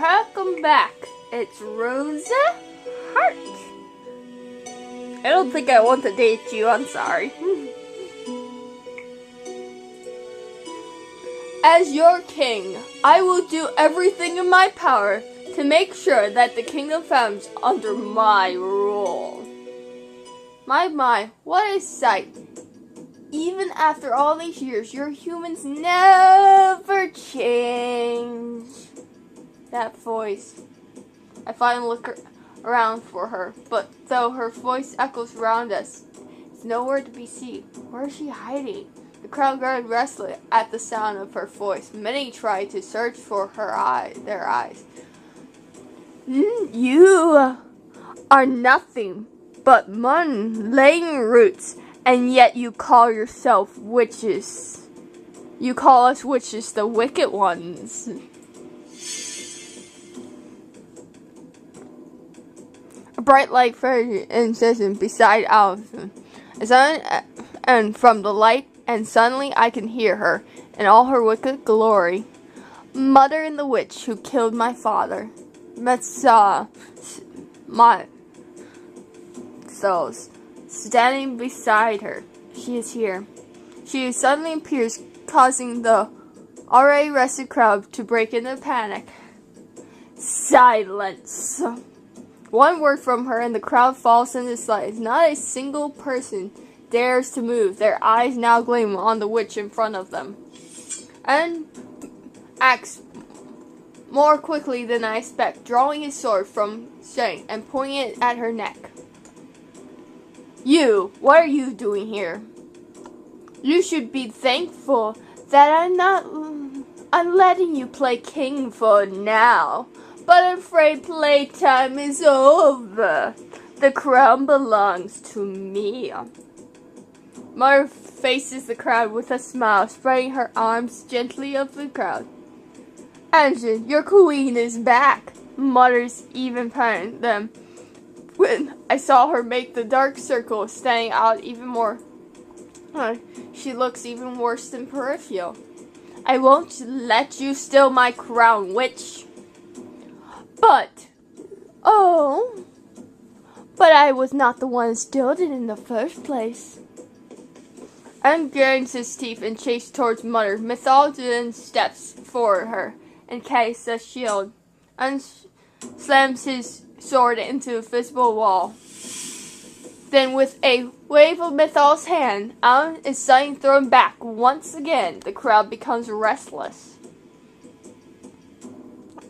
welcome back. It's Rosa Hart. I don't think I want to date you, I'm sorry. As your king, I will do everything in my power to make sure that the kingdom comes under my rule. My, what a sight. Even after all these years, your humans never change. That voice. I finally look around for her, but though her voice echoes around us, it's nowhere to be seen. Where is she hiding? The crowd grew restless at the sound of her voice. Many tried to search for their eyes. You are nothing but mud laying roots, and yet you call yourself witches. You call us witches, the wicked ones. A bright light flashed in beside Allison, and from the light, and suddenly I can hear her in all her wicked glory. Mother and the witch who killed my father. Standing beside her. She is here. She suddenly appears, causing the already rested crowd to break into panic. Silence. One word from her and the crowd falls into silence. Not a single person dares to move. Their eyes now gleam on the witch in front of them. And acts more quickly than I expect, drawing his sword from strength and pointing it at her neck. You, what are you doing here? You should be thankful that I'm letting you play king for now. But I'm afraid playtime is over. The crown belongs to me. Mother faces the crowd with a smile, spreading her arms gently over the crowd. Engine, your queen is back. Mother's even patting them. When I saw her make the dark circle, standing out even more, she looks even worse than peripheral. I won't let you steal my crown, witch. But I was not the one who stole it in the first place. And grinds his teeth and chased towards Mother. Mythal then steps for her and casts a shield and slams his sword into a visible wall. Then with a wave of Mythal's hand, Alan is suddenly thrown back once again. The crowd becomes restless.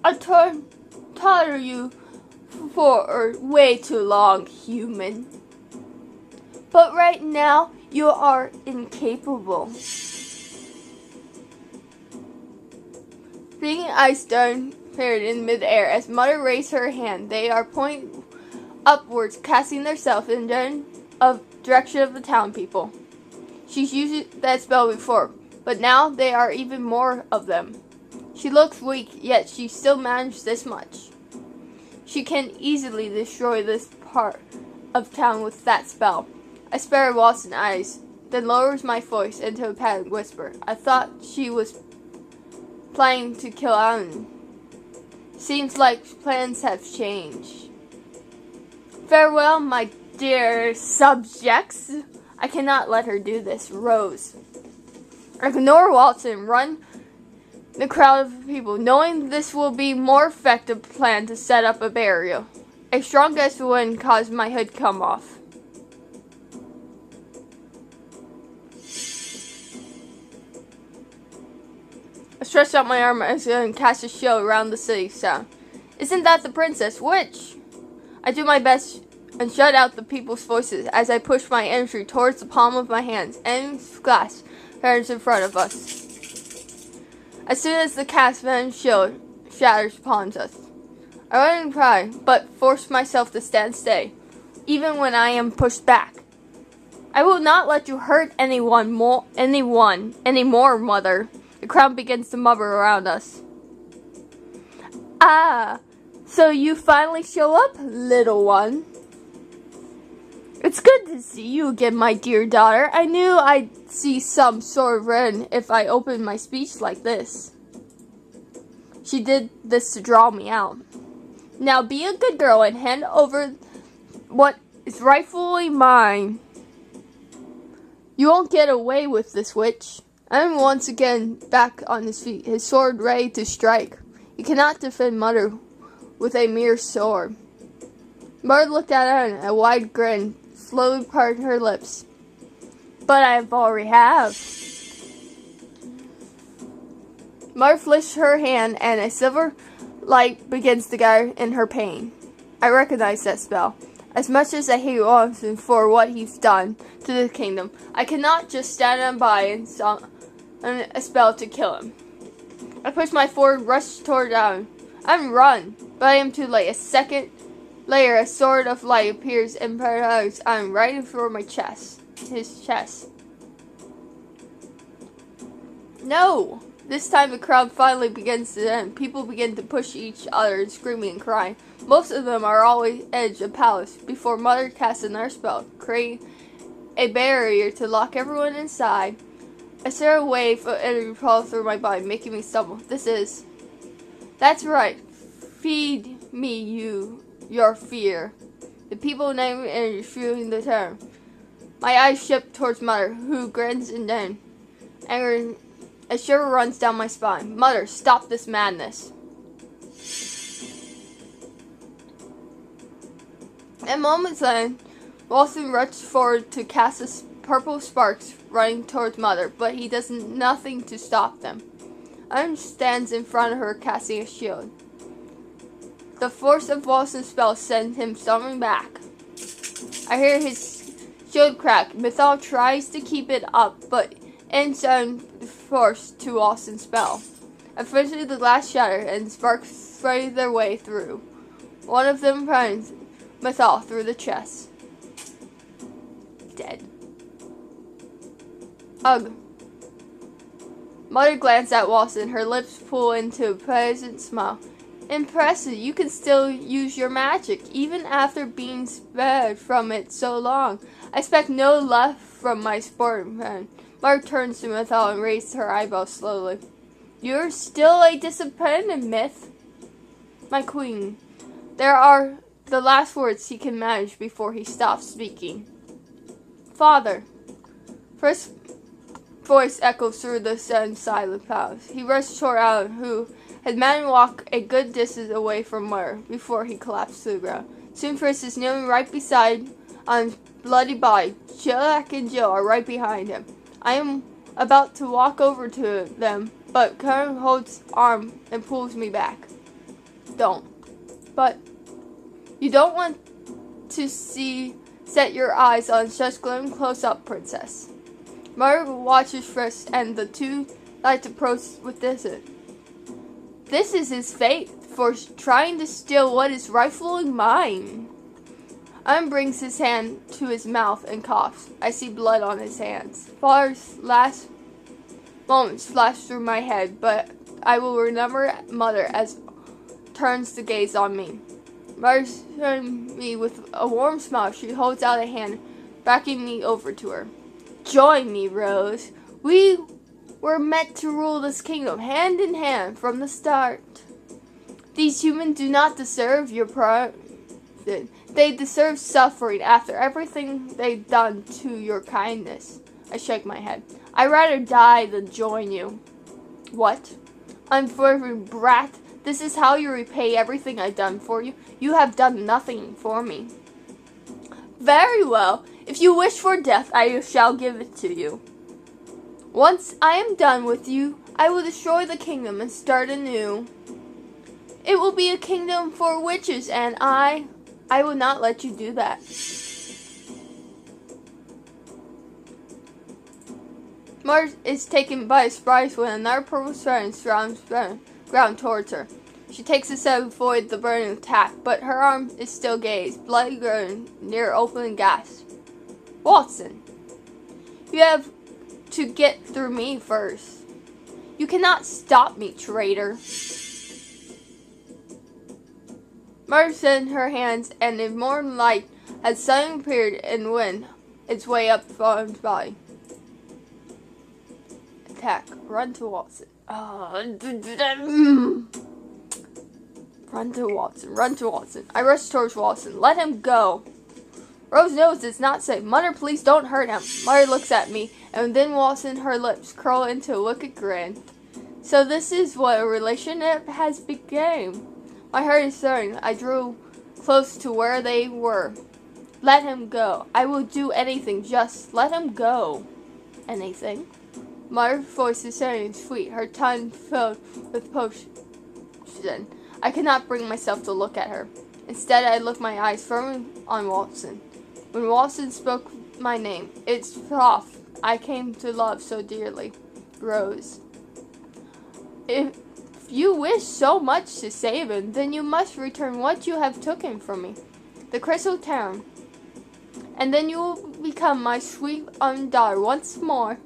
I taught you for way too long, human. But right now, you are incapable. Being ice stone appeared in midair as Mother raised her hand. They are pointing upwards, casting themselves in the direction of the town people. She's used that spell before, but now there are even more of them. She looks weak, yet she still managed this much. She can easily destroy this part of town with that spell. I spare Watson eyes, then lowers my voice into a padded whisper. I thought she was planning to kill Alan. Seems like plans have changed. Farewell, my dear subjects. I cannot let her do this. Rose. Ignore Watson, run the crowd of people, knowing this will be more effective plan to set up a barrier. A strong gust of wind caused my hood to come off. I stretched out my arm and cast a shield around the city sound. Isn't that the princess? Witch? I do my best and shut out the people's voices as I push my energy towards the palm of my hands. Enemy's glass turns in front of us. As soon as the cast venom shield shatters upon us, I run and cry, but force myself to stand steady, even when I am pushed back. I will not let you hurt anyone anymore, Mother. The crowd begins to murmur around us. Ah, so you finally show up, little one. It's good to see you again, my dear daughter. I knew I'd see some sort of reason if I opened my speech like this. She did this to draw me out. Now be a good girl and hand over what is rightfully mine. You won't get away with this, witch. I am once again back on his feet, his sword ready to strike. You cannot defend Mother with a mere sword. Mother looked at her and a wide grin slowly parted her lips. But I already have. Mother flicked her hand and a silver light begins to guide in her pain. I recognize that spell. As much as I hate Watson for what he's done to the kingdom, I cannot just stand by and summon a spell to kill him. I push my forward, rush toward down. I'm run, but I am too late. A second later, a sword of light appears in paradise. I'm right for my chest. His chest. No! This time the crowd finally begins to end. People begin to push each other and screaming and crying. Most of them are always edge of palace before Mother casts another spell, create a barrier to lock everyone inside. I stare a wave of energy fall through my body, making me stumble. That's right. Feed me your fear. The people name energy fueling the terror. My eyes shift towards Mother, who grins and then anger. A shiver runs down my spine. Mother, stop this madness. In moments then, Walson rushes forward to cast a purple sparks running towards Mother, but he does nothing to stop them. Iron stands in front of her, casting a shield. The force of Walson's spell sends him stumbling back. I hear his shield crack. Mythal tries to keep it up, but ends on force to Walson's spell. Eventually the glass shatters and sparks spray their way through. One of them runs Mythal through the chest. Dead. Ugh. Mother glanced at Walson, her lips pull into a pleasant smile. Impressive, you can still use your magic, even after being spared from it so long. I expect no left from my sportsman. Mother turns to Mythal and raises her eyebrows slowly. You're still a disappointed myth. My queen. There are the last words he can manage before he stops speaking. Father. First voice echoes through the silent palace. He rushed toward Alan, who had managed to walk a good distance away from Mother before he collapsed to the ground. Soon Frisk is kneeling right beside on his bloody body. Jack and Jill are right behind him. I am about to walk over to them, but Karen holds arm and pulls me back. Don't. But you don't want to set your eyes on such glim close-up, princess. Mother watches Frisk, and the two like to approach with distance. This is his fate for trying to steal what is rightfully mine. Ian brings his hand to his mouth and coughs. I see blood on his hands. Father's last moments flash through my head, but I will remember Mother as turns to gaze on me. Mother's turning me with a warm smile. She holds out a hand, backing me over to her. Join me, Rose. We were meant to rule this kingdom hand in hand from the start. These humans do not deserve your pride. They deserve suffering after everything they've done to your kindness. I shake my head. I'd rather die than join you. What? Unfortunate brat. This is how you repay everything I've done for you. You have done nothing for me. Very well. If you wish for death, I shall give it to you. Once I am done with you, I will destroy the kingdom and start anew. It will be a kingdom for witches, and I will not let you do that. Mars is taken by surprise when another purple strand surrounds the ground towards her. She takes a step to avoid the burning attack, but her arm is still gazed, bloody grown near open gasp. Watson, you have to get through me first. You cannot stop me, traitor. Mars sent her hands, and a morning light had suddenly appeared and went its way up Fawn's body. Attack. Run to Watson. Run to Watson, run to Watson. I rush towards Watson. Let him go. Rose knows it's not safe. Mother, please don't hurt him. Mother looks at me, and then Watson, her lips curl into a wicked grin. So this is what a relationship has become. My heart is stirring. I drew close to where they were. Let him go. I will do anything. Just let him go. Anything? Mother's voice is soothing and sweet, her tongue filled with potion. I could not bring myself to look at her. Instead, I looked my eyes firmly on Watson. When Watson spoke my name, it's soft I came to love so dearly. Rose. If you wish so much to save him, then you must return what you have taken from me, the Crystal Town. And then you will become my sweet daughter once more.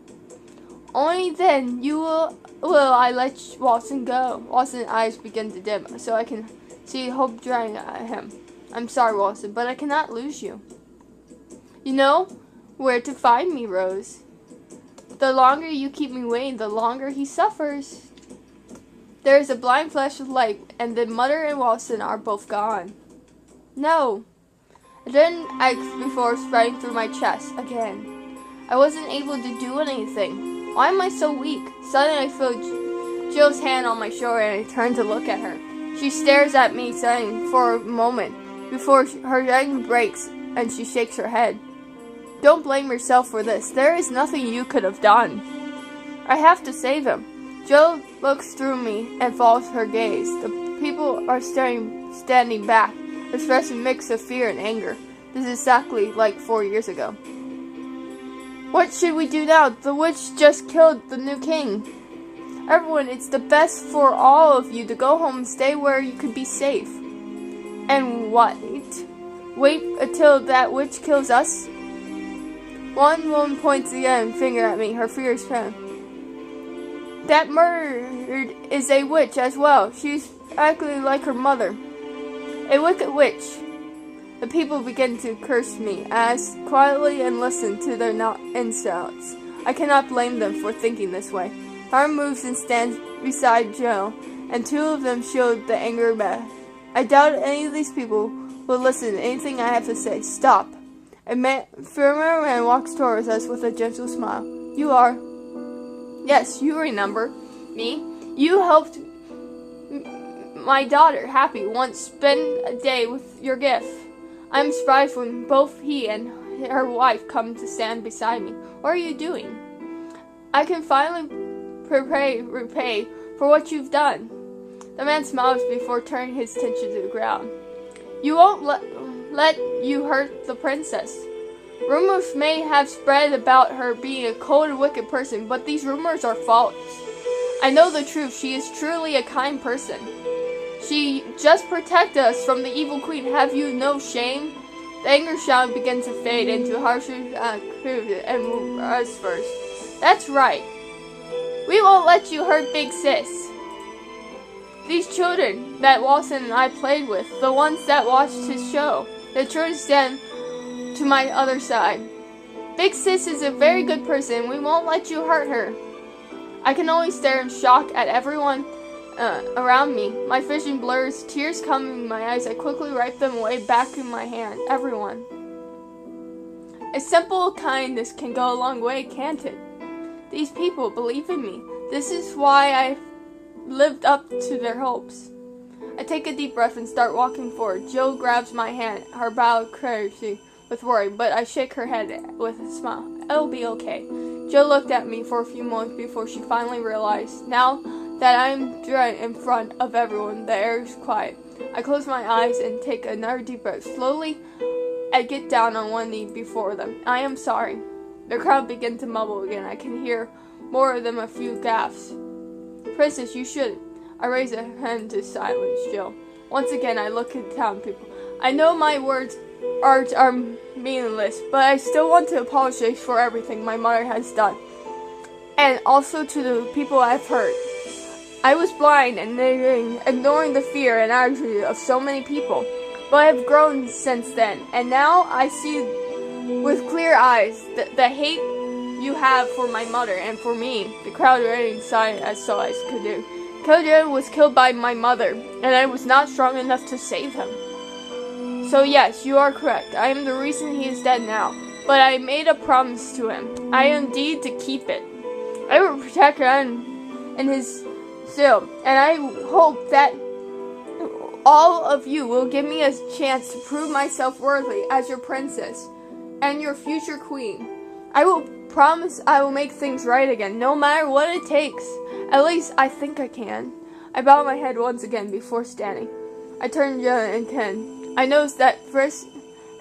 Only then will I let Watson go. Watson's eyes begin to dim, so I can see hope drying at him. I'm sorry, Watson, but I cannot lose you. You know where to find me, Rose. The longer you keep me waiting, the longer he suffers. There is a blind flash of light, and then Mother and Watson are both gone. No. I didn't ask before spreading through my chest again. I wasn't able to do anything. Why am I so weak? Suddenly I feel Jill's hand on my shoulder and I turn to look at her. She stares at me suddenly for a moment before her tongue breaks and she shakes her head. Don't blame yourself for this. There is nothing you could have done. I have to save him. Jill looks through me and follows her gaze. The people are standing back, expressing a mix of fear and anger. This is exactly like 4 years ago. What should we do now? The witch just killed the new king. Everyone, it's the best for all of you to go home and stay where you could be safe. And what? Wait until that witch kills us? One woman points again finger at me, her fierce pen. That murdered is a witch as well. She's acting like her mother. A wicked witch. The people begin to curse me as quietly and listen to their insults. I cannot blame them for thinking this way. Harm moves and stands beside Jill, and two of them shield the anger back. I doubt any of these people will listen to anything I have to say. Stop. A familiar man walks towards us with a gentle smile. You are. Yes, you remember me. You helped my daughter, Happy, once spend a day with your gift. I'm surprised when both he and her wife come to stand beside me. What are you doing? I can finally repay for what you've done. The man smiles before turning his attention to the ground. You won't let you hurt the princess. Rumors may have spread about her being a cold and wicked person, but these rumors are false. I know the truth. She is truly a kind person. She just protected us from the evil queen. Have you no shame? The anger shout begins to fade into harsher and us first. That's right. We won't let you hurt Big Sis. These children that Watson and I played with, the ones that watched his show, the children stand to my other side. Big Sis is a very good person. We won't let you hurt her. I can only stare in shock at everyone around me. My vision blurs, tears come in my eyes. I quickly wipe them away back in my hand. Everyone. A simple kindness can go a long way, can't it? These people believe in me. This is why I've lived up to their hopes. I take a deep breath and start walking forward. Jill grabs my hand, her brow crazy with worry, but I shake her head with a smile. It'll be okay. Jill looked at me for a few moments before she finally realized. Now that I'm in front of everyone, the air is quiet. I close my eyes and take another deep breath. Slowly, I get down on one knee before them. I am sorry. The crowd begins to mumble again. I can hear more of them, a few gasps. Princess, you shouldn't. I raise a hand to silence Jill. Once again, I look at the town people. I know my words are meaningless, but I still want to apologize for everything my mother has done. And also to the people I've hurt. I was blind and ignoring the fear and attitude of so many people, but I have grown since then, and now I see with clear eyes the hate you have for my mother and for me. The crowd remained silent as so I could do. Kojo was killed by my mother, and I was not strong enough to save him. So yes, you are correct. I am the reason he is dead now. But I made a promise to him. I am indeed to keep it. I will protect him and his seal, and I hope that all of you will give me a chance to prove myself worthy as your princess and your future queen. I will promise I will make things right again, no matter what it takes. At least I think I can. I bowed my head once again before standing. I turned to Joe and Ken. I noticed that Frisk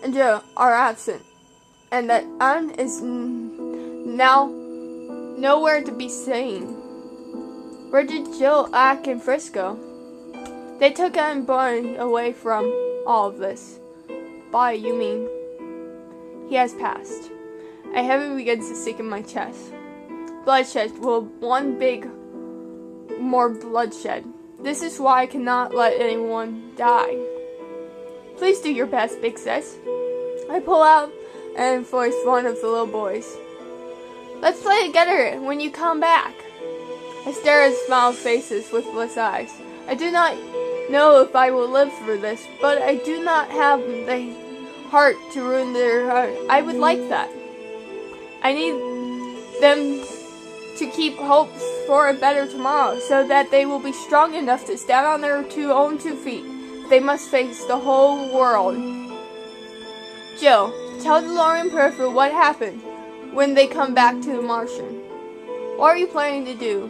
and Joe are absent, and that Anne is now nowhere to be seen. Where did Jill, Ack, and Frisk go? They took Anne and Barney away from all of this. Bye, you mean? He has passed. A heavy begins to sink in my chest. Bloodshed will one big more bloodshed. This is why I cannot let anyone die. Please do your best, Big Sis. I pull out and voice one of the little boys. Let's play together when you come back. I stare at smiled faces with blissed eyes. I do not know if I will live through this, but I do not have the heart to ruin their heart. I would like that. I need them to keep hopes for a better tomorrow, so that they will be strong enough to stand on their own two feet. They must face the whole world. Jill, tell DeLorean Perfect what happened when they come back to the Martian. What are you planning to do?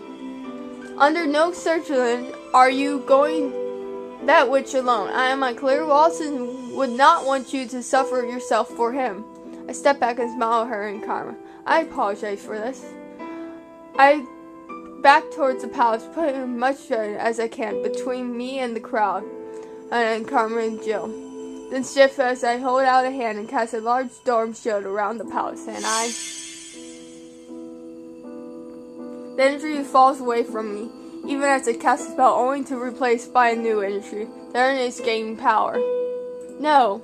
Under no circumstance are you going that witch alone. I am unclear. Walton would not want you to suffer yourself for him. I step back and smile at her and Karma. I apologize for this. I back towards the palace, putting as much joy as I can between me and the crowd, and Karma and Jill. Then shift as I hold out a hand and cast a large storm shield around the palace, and the energy falls away from me, even as I cast a spell only to replace by a new energy. The energy is gaining power. No.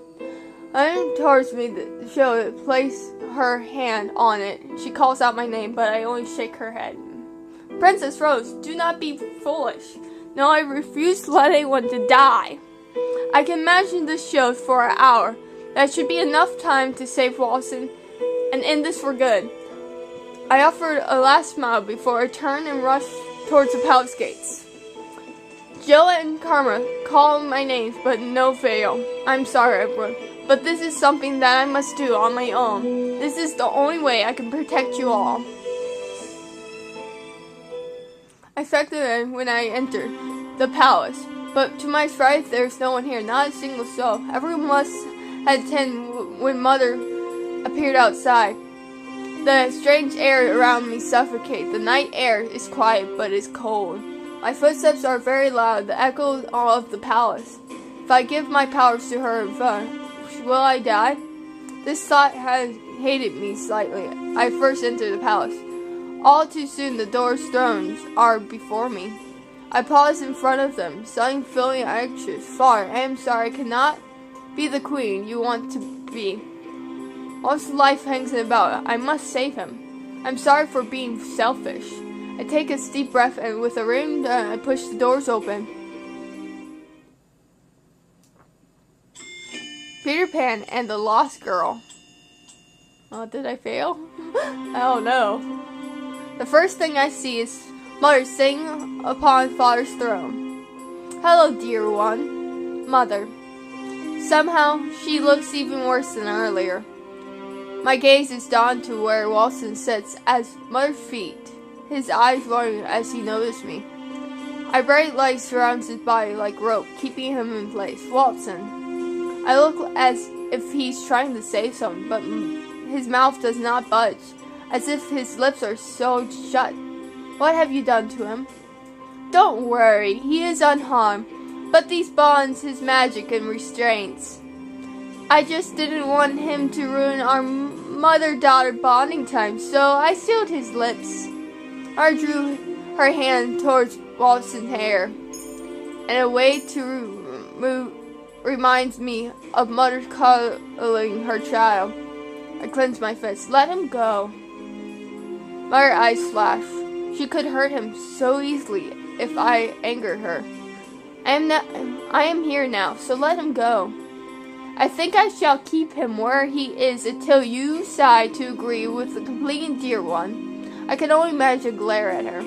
Running towards me, the shield place her hand on it. She calls out my name, but I only shake her head. Princess Rose, do not be foolish. No, I refuse to let anyone to die. I can imagine this shield for an hour. That should be enough time to save Walton and end this for good. I offered a last smile before I turned and rushed towards the palace gates. Jill and Karma call my names, but no avail. I'm sorry, everyone, but this is something that I must do on my own. This is the only way I can protect you all. I factored in when I entered the palace, but to my surprise, there's no one here, not a single soul. Everyone must have attended when Mother appeared outside. The strange air around me suffocates. The night air is quiet, but is cold. My footsteps are very loud, the echoes of the palace. If I give my powers to her, will I die? This thought has hated me slightly. I first entered the palace. All too soon, the door's thrones are before me. I pause in front of them, suddenly feeling anxious. Father, I am sorry, I cannot be the queen you want to be. Once life hangs about, I must save him. I'm sorry for being selfish. I take a deep breath, and with a ring, I push the doors open. Peter Pan and the Lost Girl. Oh, did I fail? Oh no. The first thing I see is Mother sitting upon Father's throne. Hello, dear one. Mother. Somehow, she looks even worse than earlier. My gaze is drawn to where Walton sits at Mother's feet, his eyes wandering as he noticed me. A bright light surrounds his body like rope, keeping him in place. Walton. I look as if he's trying to say something, but his mouth does not budge, as if his lips are sewed shut. What have you done to him? Don't worry, he is unharmed, but these bonds, his magic and restraints. I just didn't want him to ruin our mother-daughter bonding time, so I sealed his lips. I drew her hand towards Walton's hair, and a way to remove reminds me of Mother cuddling her child. I clenched my fist. Let him go. Mother's eyes flashed. She could hurt him so easily, if I angered her. I am here now, so let him go. I think I shall keep him where he is until you decide to agree with the complete dear one. I can only manage to glare at her.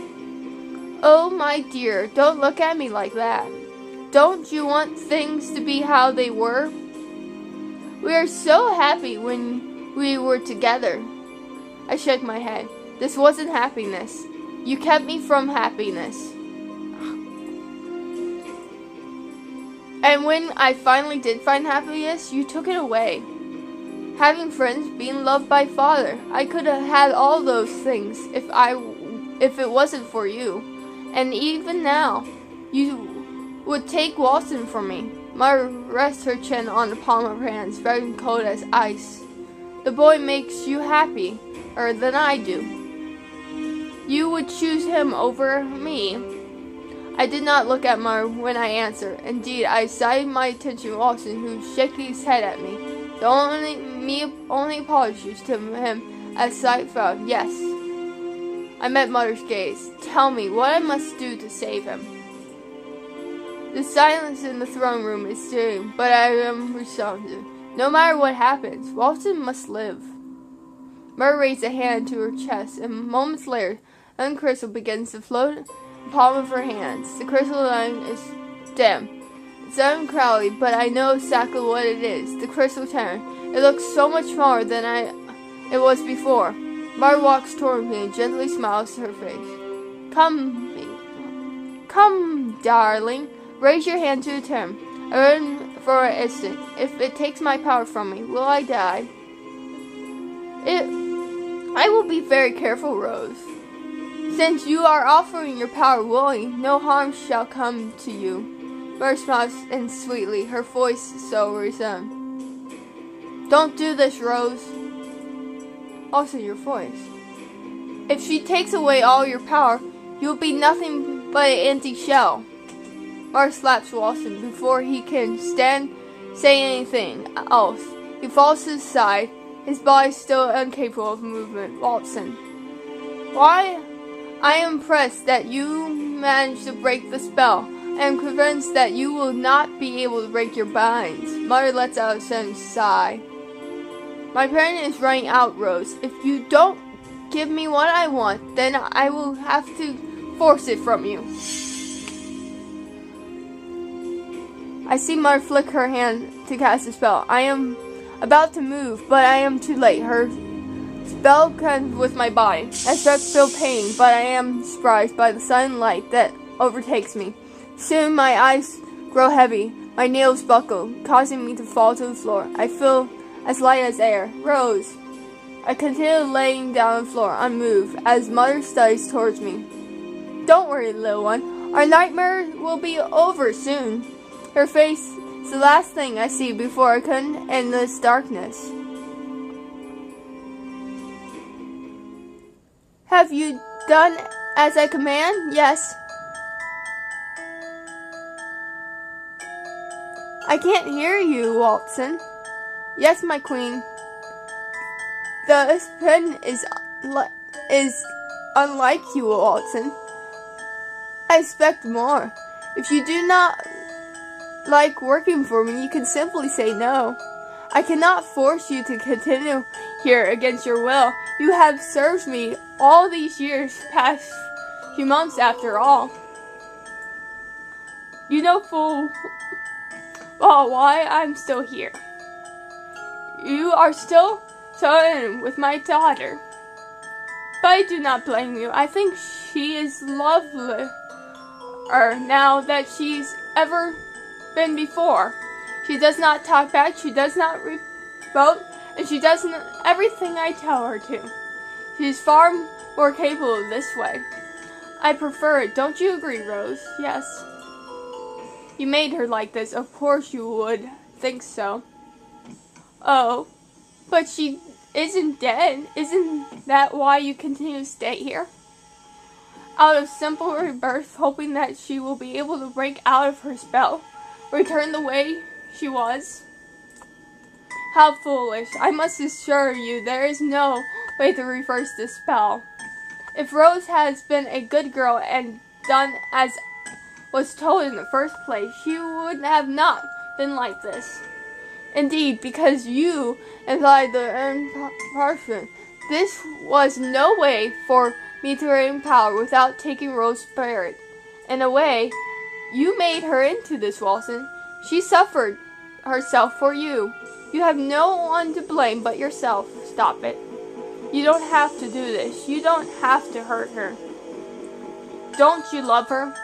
Oh, my dear, don't look at me like that. Don't you want things to be how they were? We were so happy when we were together. I shook my head. This wasn't happiness. You kept me from happiness. And when I finally did find happiness, you took it away. Having friends, being loved by Father, I could have had all those things if it wasn't for you. And even now, you would take Walton from me. Mother rests her chin on the palm of her hands, very cold as ice. The boy makes you happier than I do. You would choose him over me. I did not look at Mother when I answered. Indeed, I cited my attention to Walton, who shook his head at me. The only apologies to him as sight fell. Yes. I met Mother's gaze. Tell me what I must do to save him. The silence in the throne room is soothing, but I am responsive. No matter what happens, Walton must live. Mother raised a hand to her chest, and moments later, a crystal begins to float in the palm of her hands. The crystal line is dim. It's uncrowded, but I know exactly what it is. The crystal tower. It looks so much smaller than it was before. Mother walks toward me and gently smiles to her face. Come, darling. Raise your hand to the term. I run for an instant. If it takes my power from me, will I die? I will be very careful, Rose. Since you are offering your power willingly, no harm shall come to you. Mother smiles and sweetly, her voice so resound. Don't do this, Rose. Also your voice. If she takes away all your power, you'll be nothing but an empty shell. Mother slaps Walton before he can say anything else. He falls to his side, his body still incapable of movement. Walton. Why? I am impressed that you managed to break the spell. I am convinced that you will not be able to break your binds. Mother lets out a sudden sigh. My parent is running out, Rose. If you don't give me what I want, then I will have to force it from you. I see Mother flick her hand to cast a spell. I am about to move, but I am too late. Her spell comes with my body. I start to feel pain, but I am surprised by the sudden light that overtakes me. Soon my eyes grow heavy. My nails buckle, causing me to fall to the floor. I feel as light as air. Rose. I continue laying down on the floor, unmoved, as Mother studies towards me. Don't worry, little one. Our nightmare will be over soon. Her face is the last thing I see before I can end this darkness. Have you done as I command? Yes. I can't hear you, Walton. Yes, my queen. The pen is unlike you, Walton. I expect more. If you do not like working for me, you can simply say no. I cannot force you to continue here against your will. You have served me all these years, past few months after all. You know full well why I'm still here. You are still in with my daughter. But I do not blame you. I think she is lovelier now that she's ever been before. She does not talk back, she does not revolt, and she does everything I tell her to. She is far more capable this way. I prefer it. Don't you agree, Rose? Yes. You made her like this. Of course you would think so. Oh, but she isn't dead. Isn't that why you continue to stay here? Out of simple rebirth, hoping that she will be able to break out of her spell. Return the way she was. How foolish. I must assure you there is no way to reverse this spell. If Rose has been a good girl and done as was told in the first place, she would have not been like this. Indeed, because you implied the impartial, this was no way for me to regain power without taking Rose's spirit. In a way, you made her into this, Watson. She suffered herself for you. You have no one to blame but yourself. Stop it. You don't have to do this. You don't have to hurt her. Don't you love her?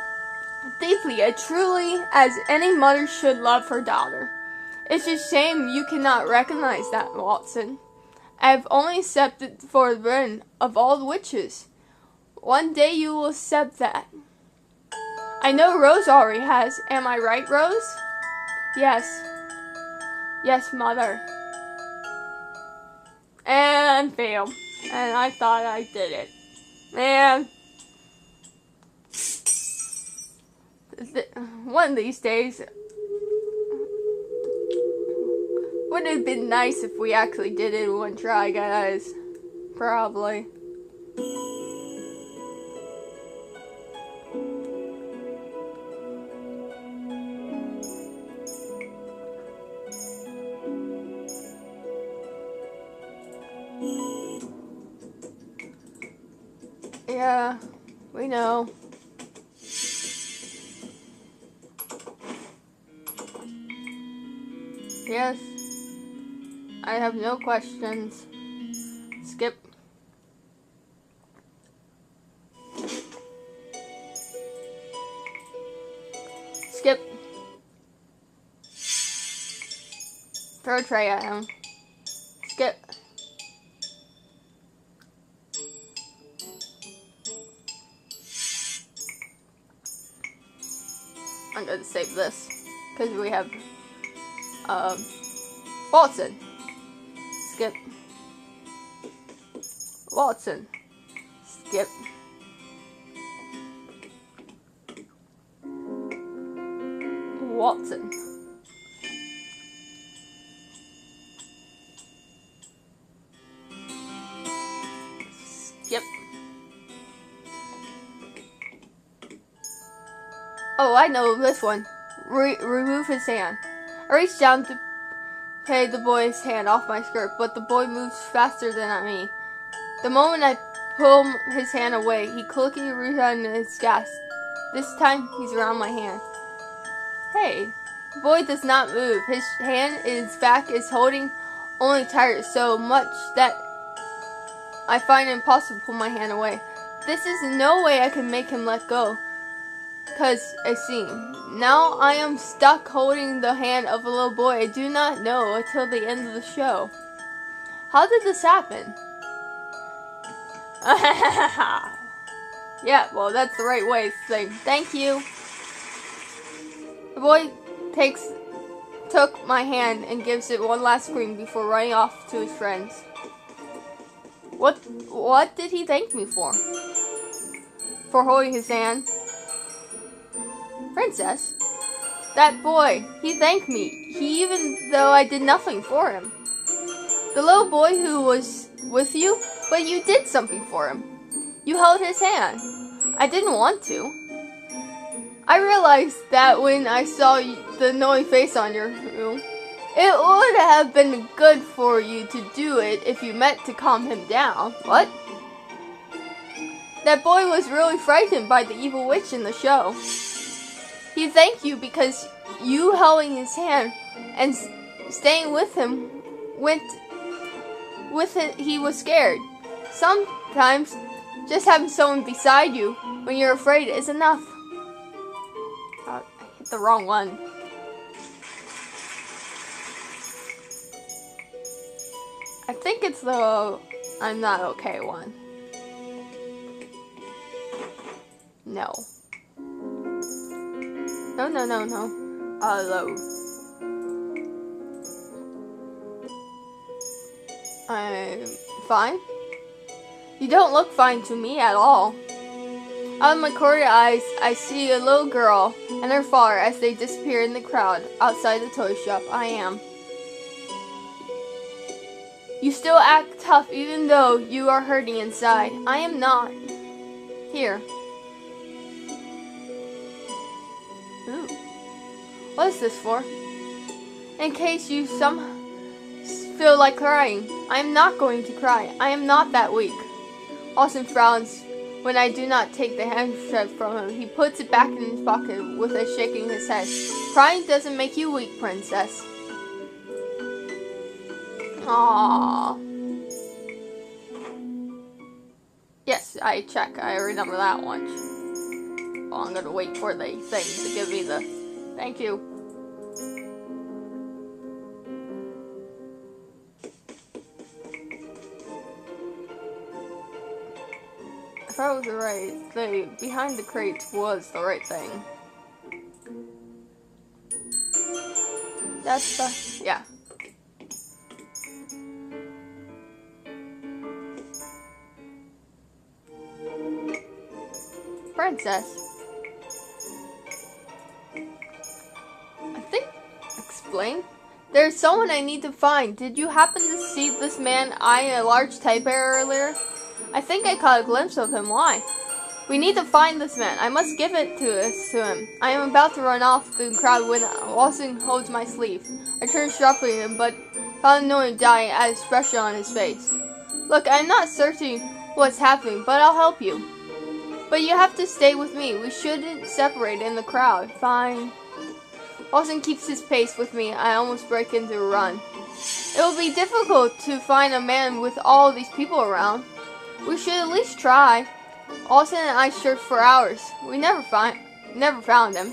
Deeply, as truly as any mother should love her daughter. It's a shame you cannot recognize that, Watson. I have only accepted for the burden of all the witches. One day you will accept that. I know Rose already has. Am I right, Rose? Yes. Yes, Mother. And failed. And I thought I did it. Man. One of these days, would have been nice if we actually did it in one try, guys. Probably. Yeah, we know. Yes. I have no questions. Skip. Skip. Throw a tray at him. Skip. I'm going to save this because we have Watson. Skip. Watson. Skip. Watson. Skip. Oh, I know this one. Remove his hand. I reached down to pay the boy's hand off my skirt, but the boy moves faster than me. The moment I pull his hand away, he quickly returns his gas. This time, he's around my hand. Hey, the boy does not move. His hand in his back is holding only tighter, so much that I find it impossible to pull my hand away. This is no way I can make him let go. 'Cause I see. Now I am stuck holding the hand of a little boy I do not know until the end of the show. How did this happen? Yeah, well, that's the right way to say thank you. The boy took my hand and gives it one last scream before running off to his friends. What did he thank me for? For holding his hand? Princess? That boy, he thanked me, even though I did nothing for him. The little boy who was with you, but you did something for him. You held his hand. I didn't want to. I realized that when I saw the annoying face on your room, it would have been good for you to do it if you meant to calm him down. What? That boy was really frightened by the evil witch in the show. He thanked you because you holding his hand and staying with him he was scared. Sometimes just having someone beside you when you're afraid is enough. I hit the wrong one. I think it's the I'm not okay one. No. No. Hello. I'm fine. You don't look fine to me at all. Out of my corner eyes, I see a little girl and her father as they disappear in the crowd outside the toy shop. I am. You still act tough even though you are hurting inside. I am not. Here. Ooh. What is this for? In case you feel like crying. I am not going to cry. I am not that weak. Austin frowns when I do not take the handkerchief from him. He puts it back in his pocket with a shaking his head. Crying doesn't make you weak, princess. Aww. Yes, I check. I remember that one. Oh, I'm gonna wait for the thing to give me the thank you. I thought it was the right thing. Behind the crates was the right thing. That's the yeah. Princess. I think explain. There's someone I need to find. Did you happen to see this man eyeing a large type error earlier? I think I caught a glimpse of him. Why? We need to find this man. I must give it to him. I am about to run off the crowd when Watson holds my sleeve. I turn sharply at him, but found no dying expression on his face. Look, I'm not certain what's happening, but I'll help you. But you have to stay with me. We shouldn't separate in the crowd. Fine. Watson keeps his pace with me. I almost break into a run. It will be difficult to find a man with all these people around. We should at least try. Watson and I searched for hours. We never found him.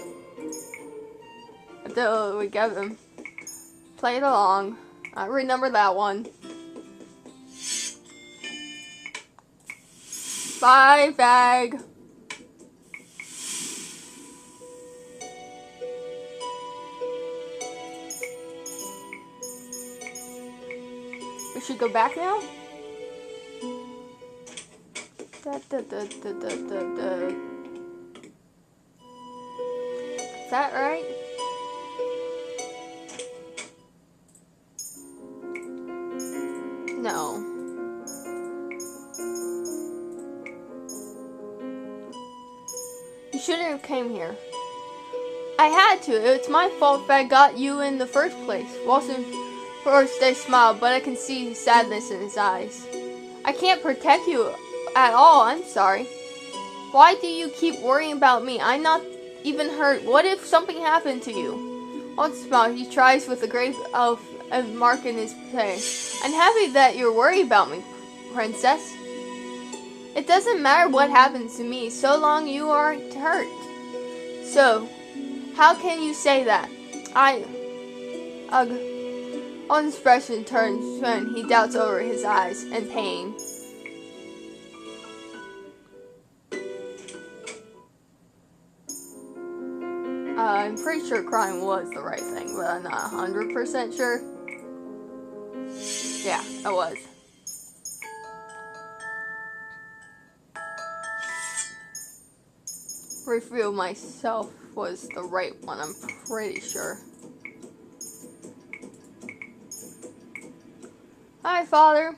Until we get him. Play it along. I remember that one. Bye, bag. We should go back now? Is that right? No. You shouldn't have came here. I had to. It's my fault if I got you in the first place. Wilson first they smiled, but I can see sadness in his eyes. I can't protect you at all. I'm sorry. Why do you keep worrying about me? I'm not even hurt. What if something happened to you? Wilson smiled. He tries with a grave of a mark in his face. I'm happy that you're worried about me, princess. It doesn't matter what happens to me, so long you aren't hurt. So, how can you say that? On his expression turns when he doubts over his eyes and pain. I'm pretty sure crying was the right thing, but I'm not 100% sure. Yeah, I was. Reveal myself was the right one, I'm pretty sure. Hi, Father.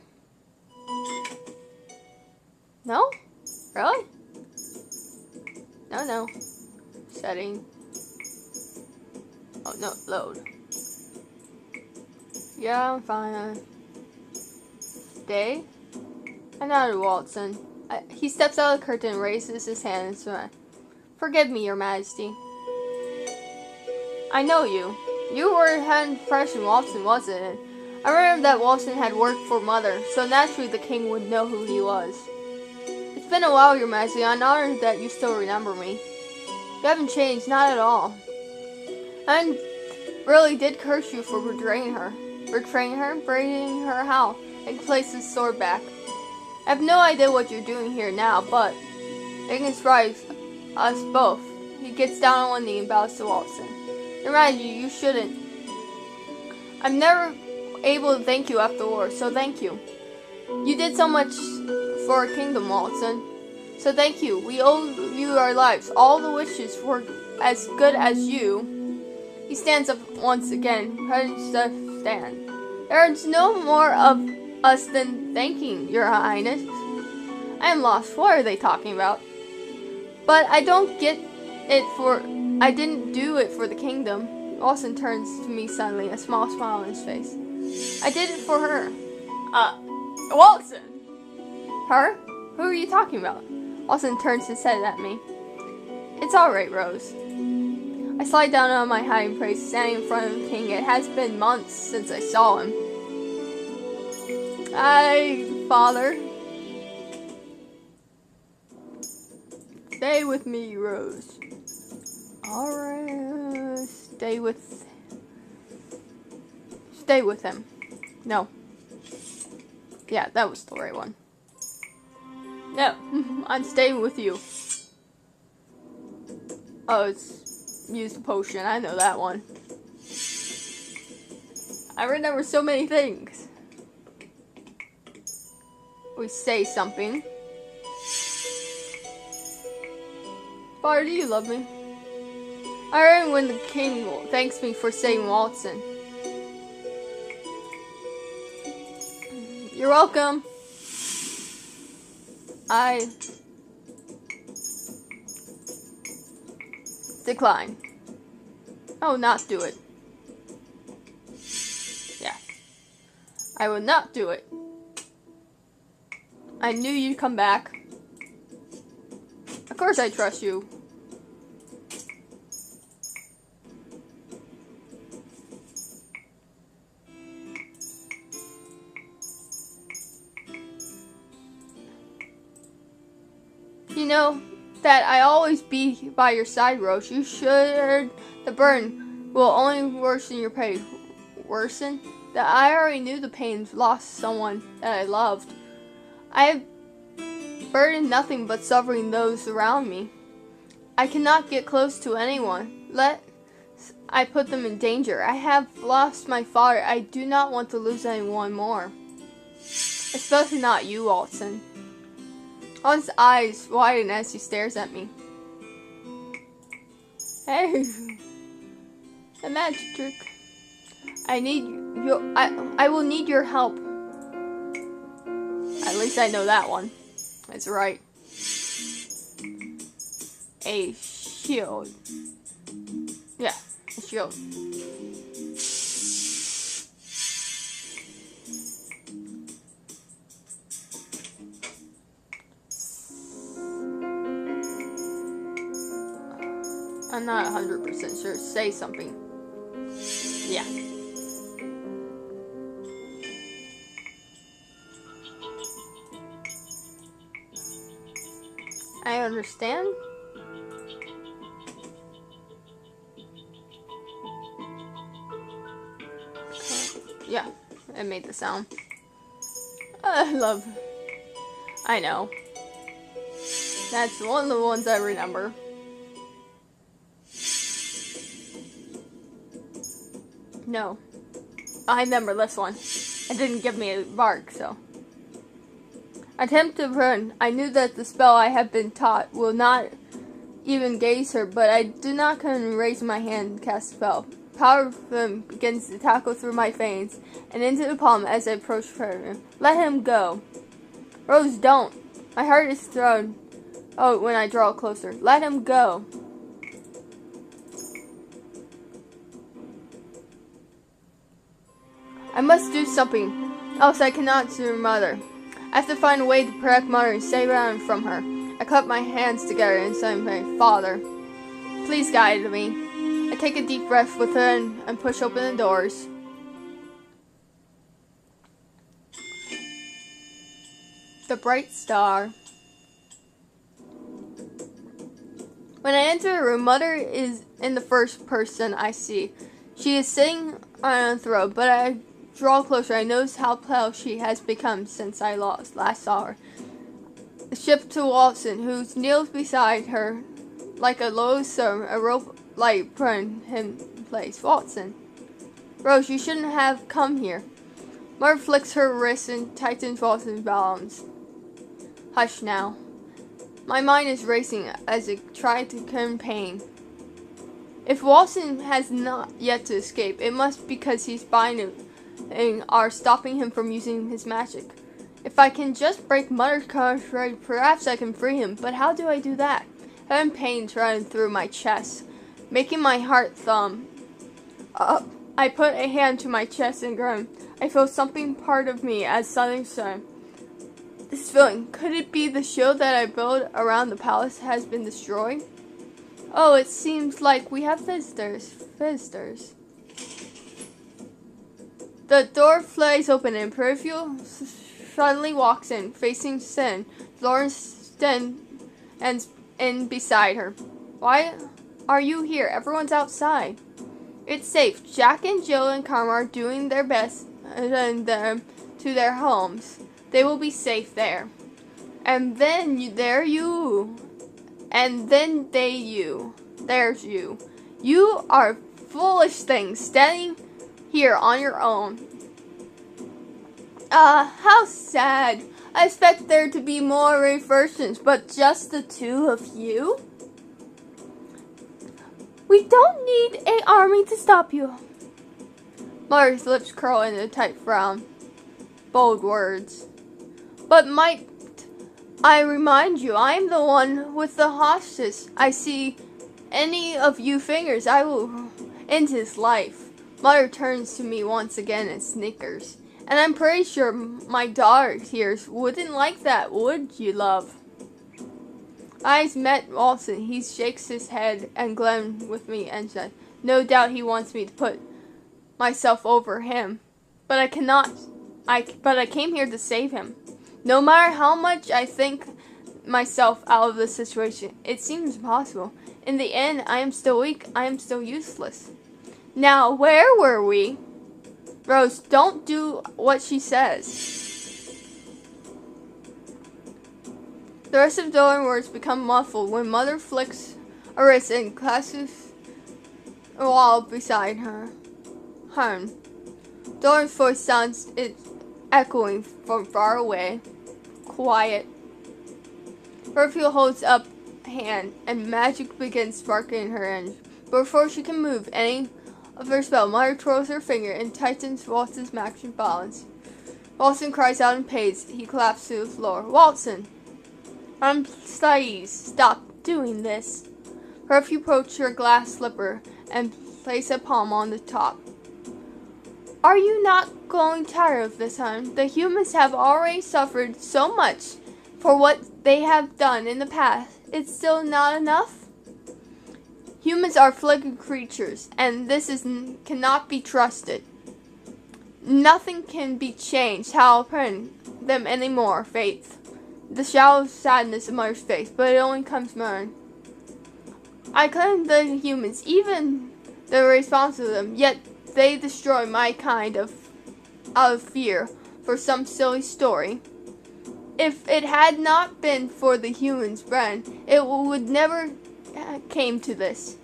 No? Really? No. Setting. Oh, no, load. Yeah, I'm fine. Stay? I nodded Watson. He steps out of the curtain and raises his hand and smiles. Forgive me, Your Majesty. I know you. You had an impression Watson wasn't. I remember that Watson had worked for Mother, so naturally the king would know who he was. It's been a while, Your Majesty. I'm honored that you still remember me. You haven't changed, not at all. I really did curse you for betraying her. Bringing her how, and place his sword back. I have no idea what you're doing here now, but it can surprise us both. He gets down on one knee and bows to Watson. Remind you shouldn't. I'm never able to thank you after the war, so thank you. You did so much for our kingdom, Watson. So thank you. We owe you our lives. All the wishes were as good as you. He stands up once again, ready to stand. There's no more of us than thanking, Your Highness. I am lost. What are they talking about? But I don't get it for I didn't do it for the kingdom. Lawson turns to me suddenly, a small smile on his face. I did it for her. Watson! Her? Who are you talking about? Watson turns his head at me. It's alright, Rose. I slide down on my hiding place, standing in front of the king. It has been months since I saw him. Father. Stay with me, Rose. Alright, stay with him. No. Yeah, that was the right one. No, I'm staying with you. Oh, it's use the potion. I know that one. I remember so many things. We say something. Father, do you love me? I heard when the king thanks me for saving Watson. You're welcome. I decline. I will not do it. Yeah. I will not do it. I knew you'd come back. Of course I trust you. You know that I always be by your side, Rose. You should. The burn will only worsen your pain. Worsen? That I already knew the pain lost someone that I loved. I have burdened nothing but suffering those around me. I cannot get close to anyone. I put them in danger. I have lost my father. I do not want to lose anyone more. Especially not you, Watson. On's eyes widen as he stares at me. Hey, the magic trick. I will need your help. At least I know that one. That's right. A shield. Yeah, a shield. I'm not 100% sure. Say something. Yeah. I understand. Yeah, it made the sound. I know. That's one of the ones I remember. No. I remember this one. It didn't give me a mark, so. Attempt to run. I knew that the spell I have been taught will not even gaze her, but I do not can raise my hand and cast a spell. Power of him begins to tackle through my veins and into the palm as I approach her. Let him go. Rose, don't. My heart is thrown out when I draw closer. Let him go. I must do something, else I cannot see her mother. I have to find a way to protect Mother and save her from her. I clap my hands together and say, Father, please guide me. I take a deep breath within and push open the doors. The bright star. When I enter the room, Mother is in the first person I see. She is sitting on a throne, but I draw closer. I notice how pale she has become since I last saw her. Shift to Watson, who kneels beside her like a loathsome, a rope light putting him in place. Watson. Rose, you shouldn't have come here. Mother flicks her wrist and tightens Watson's bonds. Hush now. My mind is racing as I try to calm pain. If Watson has not yet to escape, it must be because he's binding and are stopping him from using his magic. If I can just break Mother's contract, perhaps I can free him, but how do I do that? Having pains running through my chest making my heart thump. I put a hand to my chest and groan. I feel something part of me as something so. This feeling, could it be the shield that I built around the palace has been destroyed? Oh, it seems like we have visitors. The door flies open and Perfume suddenly walks in, facing Sin. Florence stands in beside her. Why are you here? Everyone's outside. It's safe. Jack and Jill and Karma are doing their best and them to their homes. They will be safe there. And then there's you. You are foolish things standing here on your own. How sad. I expect there to be more reinforcements, but just the two of you? We don't need an army to stop you. Mother's lips curl in a tight frown. Bold words. But might I remind you, I am the one with the hostages. I see any of you fingers, I will end his life. Mother turns to me once again and snickers. And I'm pretty sure my daughter here wouldn't like that, would you, love? Eyes met Walson. He shakes his head and glanced with me and said, no doubt he wants me to put myself over him. But I cannot. But I came here to save him. No matter how much I think myself out of the situation, it seems impossible. In the end, I am still weak. I am still useless. Now, where were we? Rose, don't do what she says. The rest of Dolan's words become muffled when Mother flicks a wrist and clasps a wall beside her. Dolan's voice sounds echoing from far away. Quiet. Perfume holds up a hand and magic begins sparkling in her hand. But before she can move any of her spell, Mother twirls her finger and tightens Walton's magic balance. Walton cries out in pain. He collapses to the floor. Walton! Please stop doing this. Perfume approached her glass slipper and placed a palm on the top. Are you not growing tired of this, hon? The humans have already suffered so much for what they have done in the past. It's still not enough? Humans are fleeting creatures, and cannot be trusted. Nothing can be changed how upon them anymore, Faith. The shadow of sadness in Mother's face, but it only comes murmuring. I claim the humans, even the responsible of them, yet they destroy my kind out of fear for some silly story. If it had not been for the humans' brand, it would never came to this.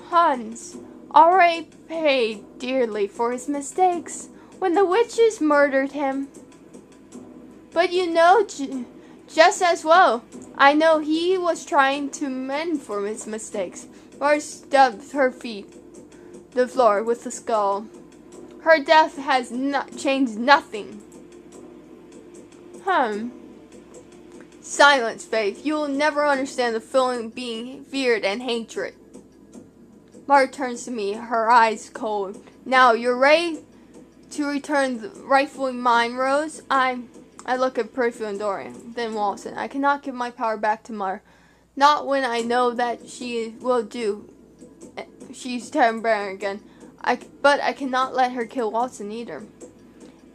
Hans already paid dearly for his mistakes when the witches murdered him. But you know just as well, I know he was trying to mend for his mistakes. Mars stubbed her feet the floor with the skull. Her death has changed nothing. Silence, Faith. You will never understand the feeling of being feared and hatred. Marta turns to me, her eyes cold. Now, you're ready to return the rightfully mine, Rose? I look at Perfume and Dorian, then Walton. I cannot give my power back to Mother. Not when I know that she will do. She's temporary again. But I cannot let her kill Walton either.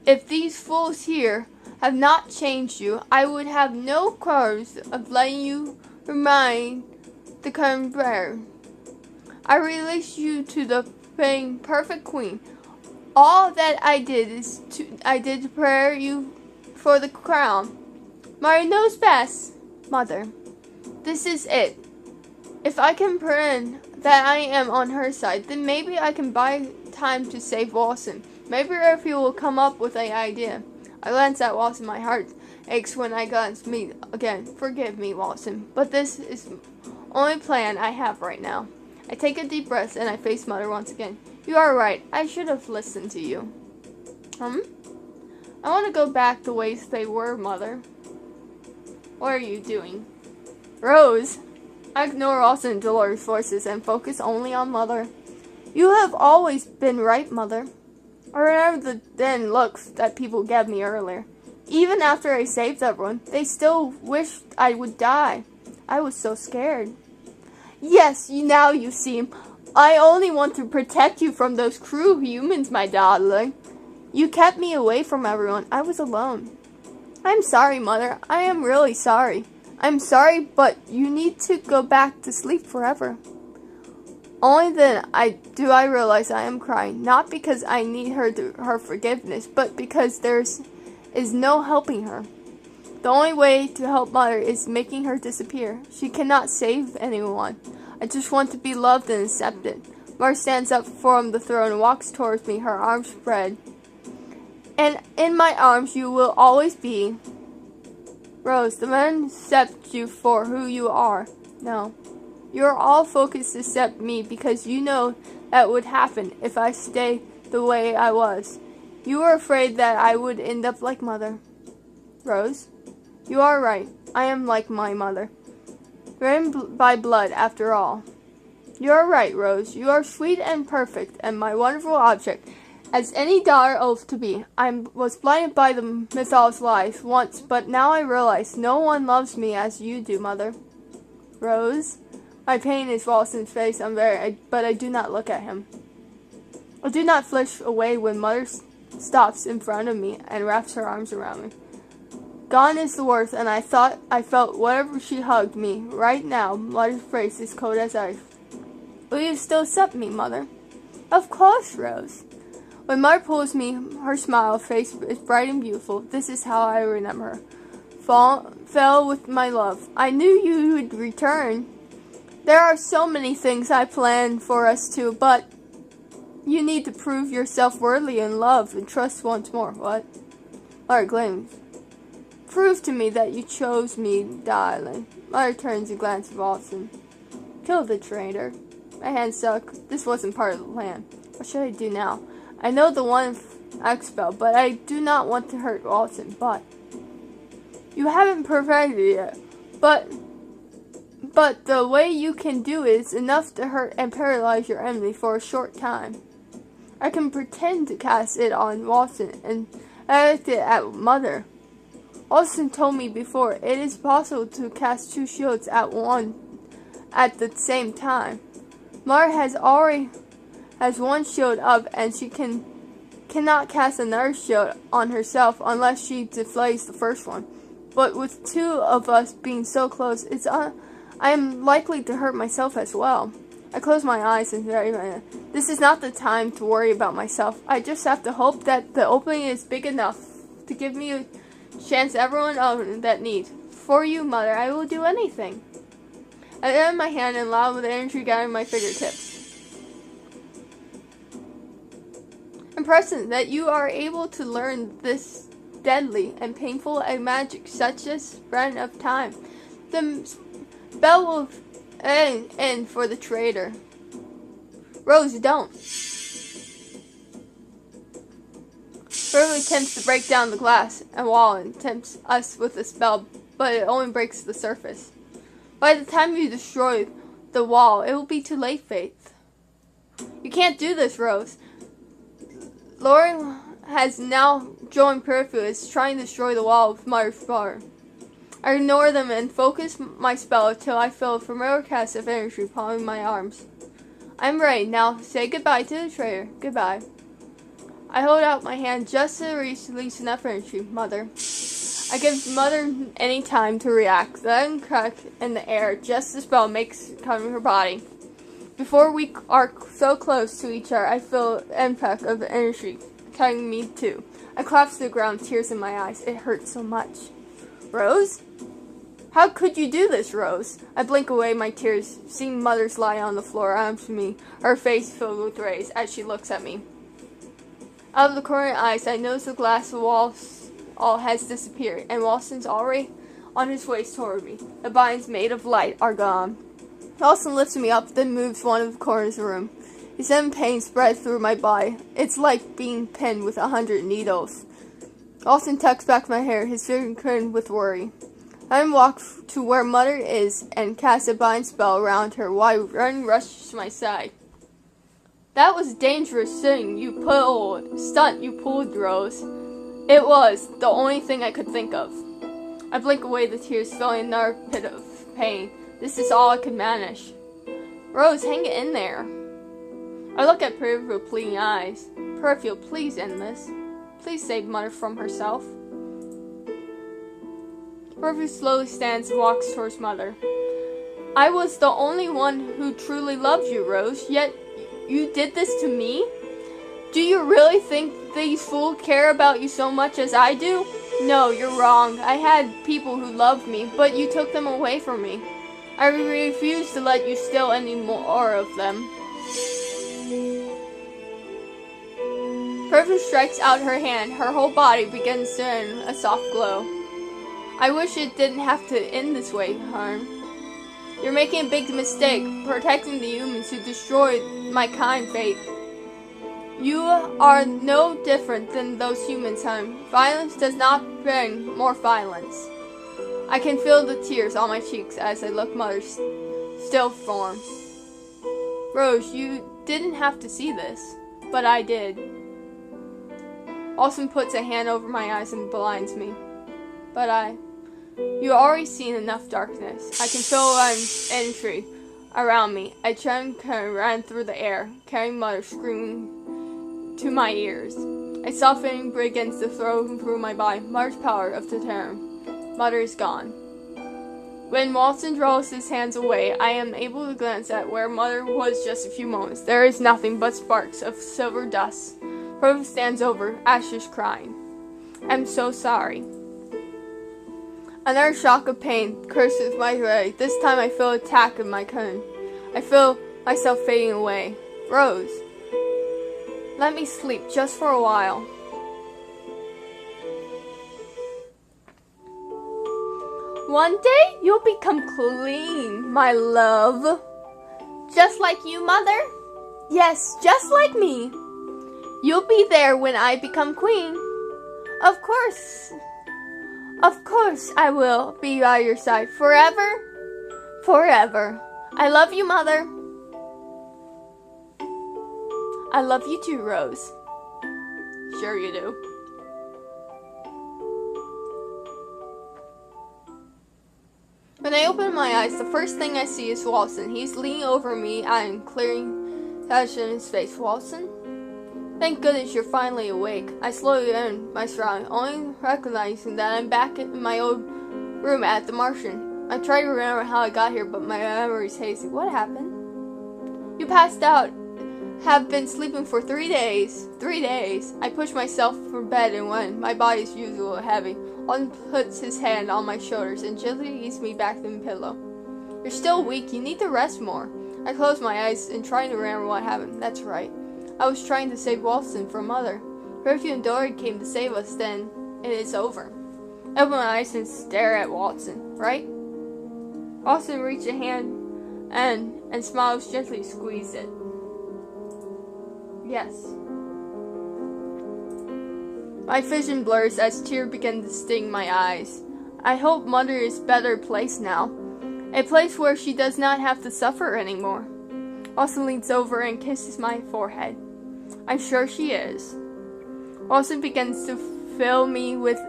If these fools here have not changed you, I would have no cause of letting you remain the current bearer. I release you to the perfect queen. All that I did to prepare you for the crown. Mother knows best. Mother, this is it. If I can pretend that I am on her side, then maybe I can buy time to save Walton. Maybe if he will come up with an idea. I glance at Walton. My heart aches when I glance me again. Forgive me, Walton, but this is the only plan I have right now. I take a deep breath and I face Mother once again. You are right. I should have listened to you. I want to go back the ways they were, Mother. What are you doing? Rose, I ignore Austin and Dolores' voices and focus only on Mother. You have always been right, Mother. I remember the then looks that people gave me earlier. Even after I saved everyone, they still wished I would die. I was so scared. Yes, now you see. I only want to protect you from those cruel humans, my darling. You kept me away from everyone. I was alone. I'm sorry, Mother. I am really sorry. I'm sorry, but you need to go back to sleep forever. Only then do I realize I am crying, not because I need her forgiveness, but because there is no helping her. The only way to help Mother is making her disappear. She cannot save anyone. I just want to be loved and accepted. Mother stands up from the throne and walks towards me, her arms spread. And in my arms you will always be. Rose, the men accept you for who you are. No. You are all focused except me because you know that would happen if I stay the way I was. You were afraid that I would end up like Mother. Rose, you are right. I am like my mother. Written by blood, after all. You are right, Rose. You are sweet and perfect, and my wonderful object, as any daughter ought to be. I was blinded by the mythos lies once, but now I realize no one loves me as you do, Mother. Rose, my pain is Walston's face, but I do not look at him. I do not flinch away when Mother stops in front of me and wraps her arms around me. Gone is the worst, and I thought I felt whatever she hugged me. Right now, Mother's face is cold as ice. Will you still accept me, Mother? Of course, Rose. When Mother pulls me, her smile face is bright and beautiful. This is how I remember her. Fell with my love. I knew you would return. There are so many things I planned for us two, but you need to prove yourself worthy in love and trust once more. What? Mother claims. Prove to me that you chose me, darling. Mother turns and glances at Walston. Kill the traitor. My hand stuck. This wasn't part of the plan. What should I do now? I know the one expel, but I do not want to hurt Walston. But you haven't perfected it yet. But the way you can do it is enough to hurt and paralyze your enemy for a short time. I can pretend to cast it on Walston and direct it at Mother. Walston told me before, it is possible to cast two shields at the same time. Mother has one shield up, and she cannot cast another shield on herself unless she deflates the first one. But with two of us being so close, I am likely to hurt myself as well. I close my eyes and say, this is not the time to worry about myself. I just have to hope that the opening is big enough to give me a chance everyone that needs. For you, Mother, I will do anything. I extend my hand and loud with energy gathering my fingertips. I'm present that you are able to learn this deadly and painful magic, such as span of time. The spell will end for the traitor. Rose, don't. Further attempts to break down the glass and wall and tempts us with a spell, but it only breaks the surface. By the time you destroy the wall, it will be too late, Faith. You can't do this, Rose. Lauren has now joined Perfius, trying to destroy the wall with Mother's power. I ignore them and focus my spell until I feel a familiar cast of energy palming my arms. I'm ready. Now say goodbye to the traitor. Goodbye. I hold out my hand just to release enough energy, Mother. I give Mother any time to react. Then crack in the air just as the spell makes cover her body. Before we are so close to each other, I feel an impact of energy carrying me too. I collapse to the ground, tears in my eyes. It hurts so much. Rose? How could you do this, Rose? I blink away my tears, seeing Mother's lie on the floor arms me, her face filled with rays as she looks at me. Out of the corner of my eyes, I notice the glass wall all has disappeared, and Walston's already on his way toward me. The vines made of light are gone. Walston lifts me up, then moves one of the corners of the room. His sudden pain spreads through my body. It's like being pinned with 100 needles. Walston tucks back my hair, his figure curved with worry. I walk to where Mother is and cast a blind spell around her while Ren rushes to my side. That was a dangerous stunt you pulled, Rose. It was the only thing I could think of. I blink away the tears, feeling another pit of pain. This is all I could manage. Rose, hang it in there. I look at Prairie with pleading eyes. Prairie, please end this. Please save Mother from herself. Prairie slowly stands and walks towards Mother. I was the only one who truly loved you, Rose, yet you did this to me? Do you really think these fools care about you so much as I do? No, you're wrong. I had people who loved me, but you took them away from me. I refuse to let you steal any more of them. Perfect strikes out her hand. Her whole body begins to in a soft glow. I wish it didn't have to end this way, Harm. You're making a big mistake, protecting the humans who destroyed my kind fate. You are no different than those humans, Harm. Violence does not bring more violence. I can feel the tears on my cheeks as I look Mother's still form. Rose, you didn't have to see this, but I did. Austin puts a hand over my eyes and blinds me. You already seen enough darkness. I can feel entry around me. I turned and ran through the air, carrying Mother screaming to my ears. A softening begins to throw through my body. Mother's power of the term. Mother is gone. When Walton draws his hands away, I am able to glance at where Mother was just a few moments. There is nothing but sparks of silver dust. Prova stands over, ashes crying. I'm so sorry. Another shock of pain curses my way. This time I feel attack in my cone. I feel myself fading away. Rose, let me sleep just for a while. One day you'll become clean, my love. Just like you, Mother? Yes, just like me. You'll be there when I become queen. Of course I will be by your side forever. Forever. I love you, Mother. I love you too, Rose. Sure you do. When I open my eyes, the first thing I see is Walton. He's leaning over me and clearing touch in his face. Walton? Thank goodness you're finally awake. I slowly end my surroundings, only recognizing that I'm back in my old room at the Martian. I try to remember how I got here, but my memory's hazy. What happened? You passed out. Have been sleeping for 3 days. 3 days. I push myself from bed, and when my body's usually heavy, Walton puts his hand on my shoulders and gently eases me back to the pillow. You're still weak. You need to rest more. I close my eyes and try to remember what happened. That's right. I was trying to save Walton from Mother. Perfume and Dory came to save us then, and it's over. I open my eyes and stare at Walton, right? Walton reached a hand and smiles, gently squeezed it. Yes. My vision blurs as tears begin to sting my eyes. I hope Mother is a better place now. A place where she does not have to suffer anymore. Walton leans over and kisses my forehead. I'm sure she is. Walton begins to fill me with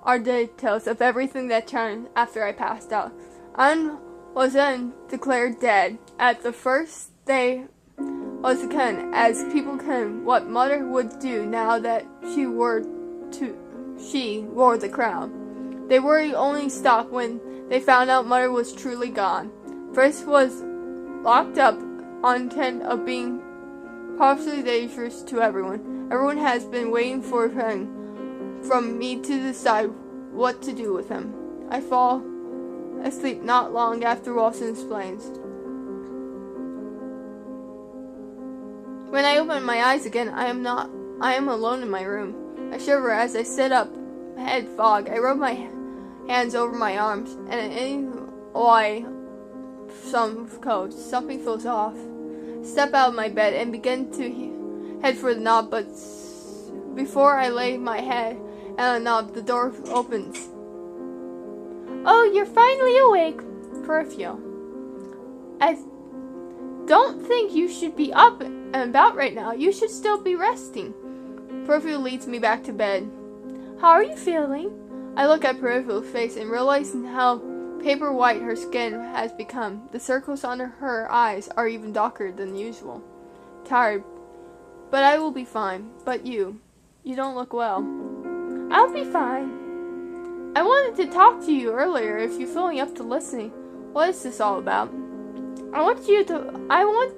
our details of everything that turned after I passed out. Anne was then declared dead. At the first day was as people can what Mother would do now that she wore the crown. They worry only stopped when they found out Mother was truly gone. First was locked up on intent of being possibly dangerous to everyone. Everyone has been waiting for him from me to decide what to do with him. I fall asleep not long after Walton explains. When I open my eyes again, I am alone in my room. I shiver as I sit up, head fog. I rub my hands over my arms, and in something feels off. Step out of my bed and begin to head for the knob, but before I lay my head on the knob, the door opens. Oh, you're finally awake, Peripheral. I don't think you should be up and about right now. You should still be resting. Peripheral leads me back to bed. How are you feeling? I look at Peripheral's face and realize how paper white her skin has become. The circles under her eyes are even darker than usual. Tired, but I will be fine. But you don't look well. I'll be fine. I wanted to talk to you earlier if you're feeling up to listening. What is this all about? I want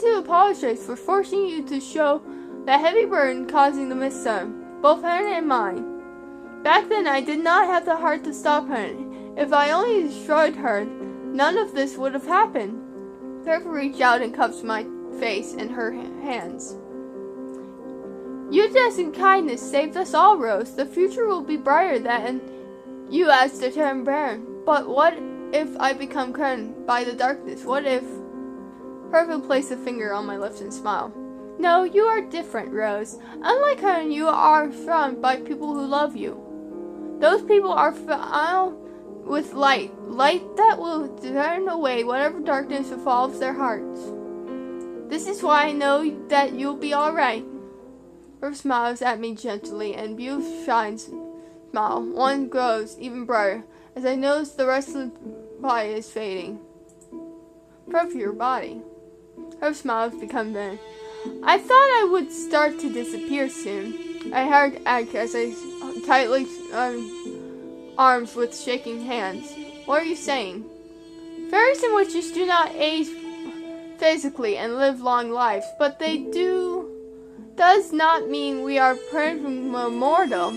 to apologize for forcing you to show that heavy burden causing the misstep, both her and mine. Back then I did not have the heart to stop her. If I only destroyed her, none of this would have happened. Peripheral reached out and cupped my face in her hands. Your death and kindness saved us all, Rose. The future will be brighter than you as the term Baron. But what if I become crushed by the darkness? What if... Peripheral placed a finger on my lips and smiled. No, you are different, Rose. Unlike her, you are surrounded by people who love you. Those people are filled with light that will turn away whatever darkness involves their hearts. This is why I know that you'll be all right. Her smiles at me gently, and beautiful shines smile. One grows even brighter as I notice the rest of the body is fading. Perfect your body. Her smiles become thin. I thought I would start to disappear soon. I heard Ag as I tightly arms with shaking hands. What are you saying? Fairies and witches do not age physically and live long lives, but they does not mean we are mortal.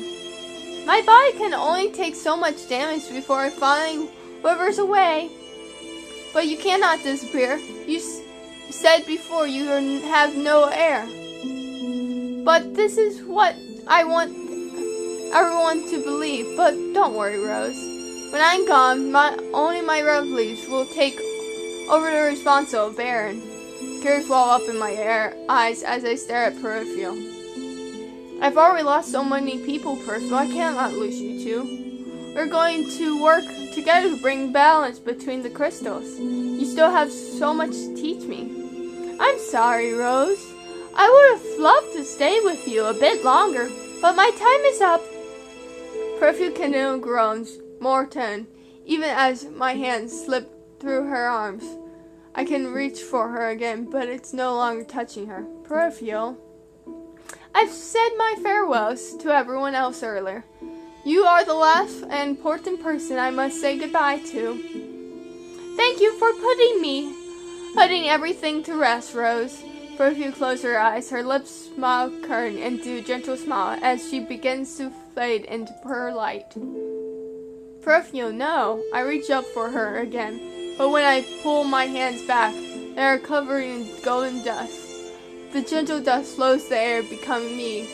My body can only take so much damage before it finally withers away. But you cannot disappear. You said before you have no air. But this is what I want everyone to believe. But don't worry, Rose. When I'm gone, only my relatives will take over the responsibility of Baron. Tears well up in my eyes as I stare at Peripheral. I've already lost so many people, Peripheral. I cannot lose you two. We're going to work together to bring balance between the crystals. You still have so much to teach me. I'm sorry, Rose. I would have loved to stay with you a bit longer, but my time is up. Peripheral continued groans, more tense, even as my hands slip through her arms. I can reach for her again, but it's no longer touching her. Peripheral. I've said my farewells to everyone else earlier. You are the last and important person I must say goodbye to. Thank you for putting everything to rest, Rose. Peripheral closed her eyes. Her lips smile curl into a gentle smile as she begins to fade into her light. Peripheral, no. I reach up for her again, but when I pull my hands back, they are covered in golden dust. The gentle dust flows the air, becoming me,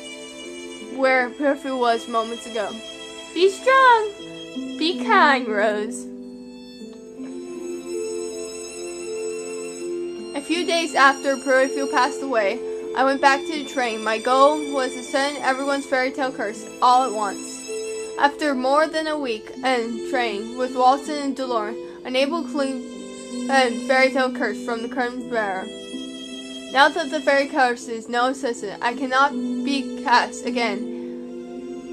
where Peripheral was moments ago. Be strong. Be kind, Rose. A few days after Peripheral passed away, I went back to the train. My goal was to send everyone's fairy tale curse all at once. After more than a week in train with Walton and Dolores, unable to clean fairy tale curse from the current bearer. Now that the fairy curse is no assistant, I cannot be cast again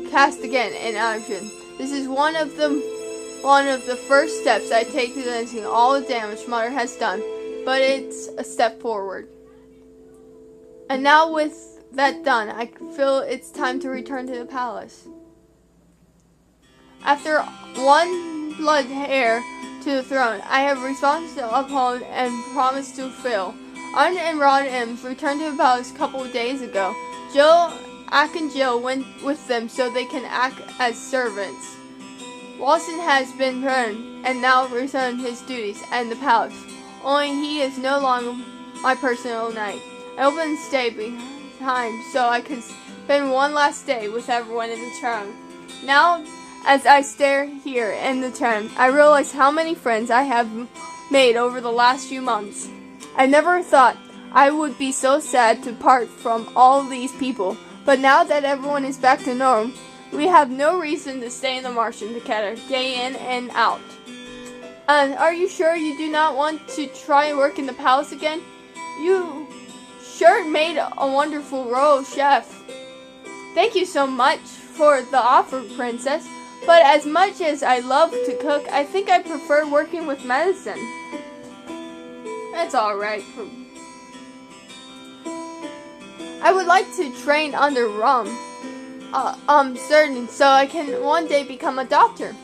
in action. This is one of the first steps I take to cleansing all the damage Mother has done, but it's a step forward. And now with that done, I feel it's time to return to the palace. After one blood heir to the throne, I have responsibility to uphold and promise to fulfill. Arden and Rod Ems returned to the palace a couple of days ago. Ak and Jill went with them so they can act as servants. Walton has been burned and now resumed his duties in the palace. Only he is no longer my personal knight. I hope and stay behind so I can spend one last day with everyone in the town. Now, as I stare here in the town, I realize how many friends I have made over the last few months. I never thought I would be so sad to part from all these people, but now that everyone is back to normal, we have no reason to stay in the Martian together, day in and out. Are you sure you do not want to try and work in the palace again? You sure made a wonderful royal chef. Thank you so much for the offer, Princess. But as much as I love to cook, I think I prefer working with medicine. That's alright. I would like to train under certain, so I can one day become a doctor.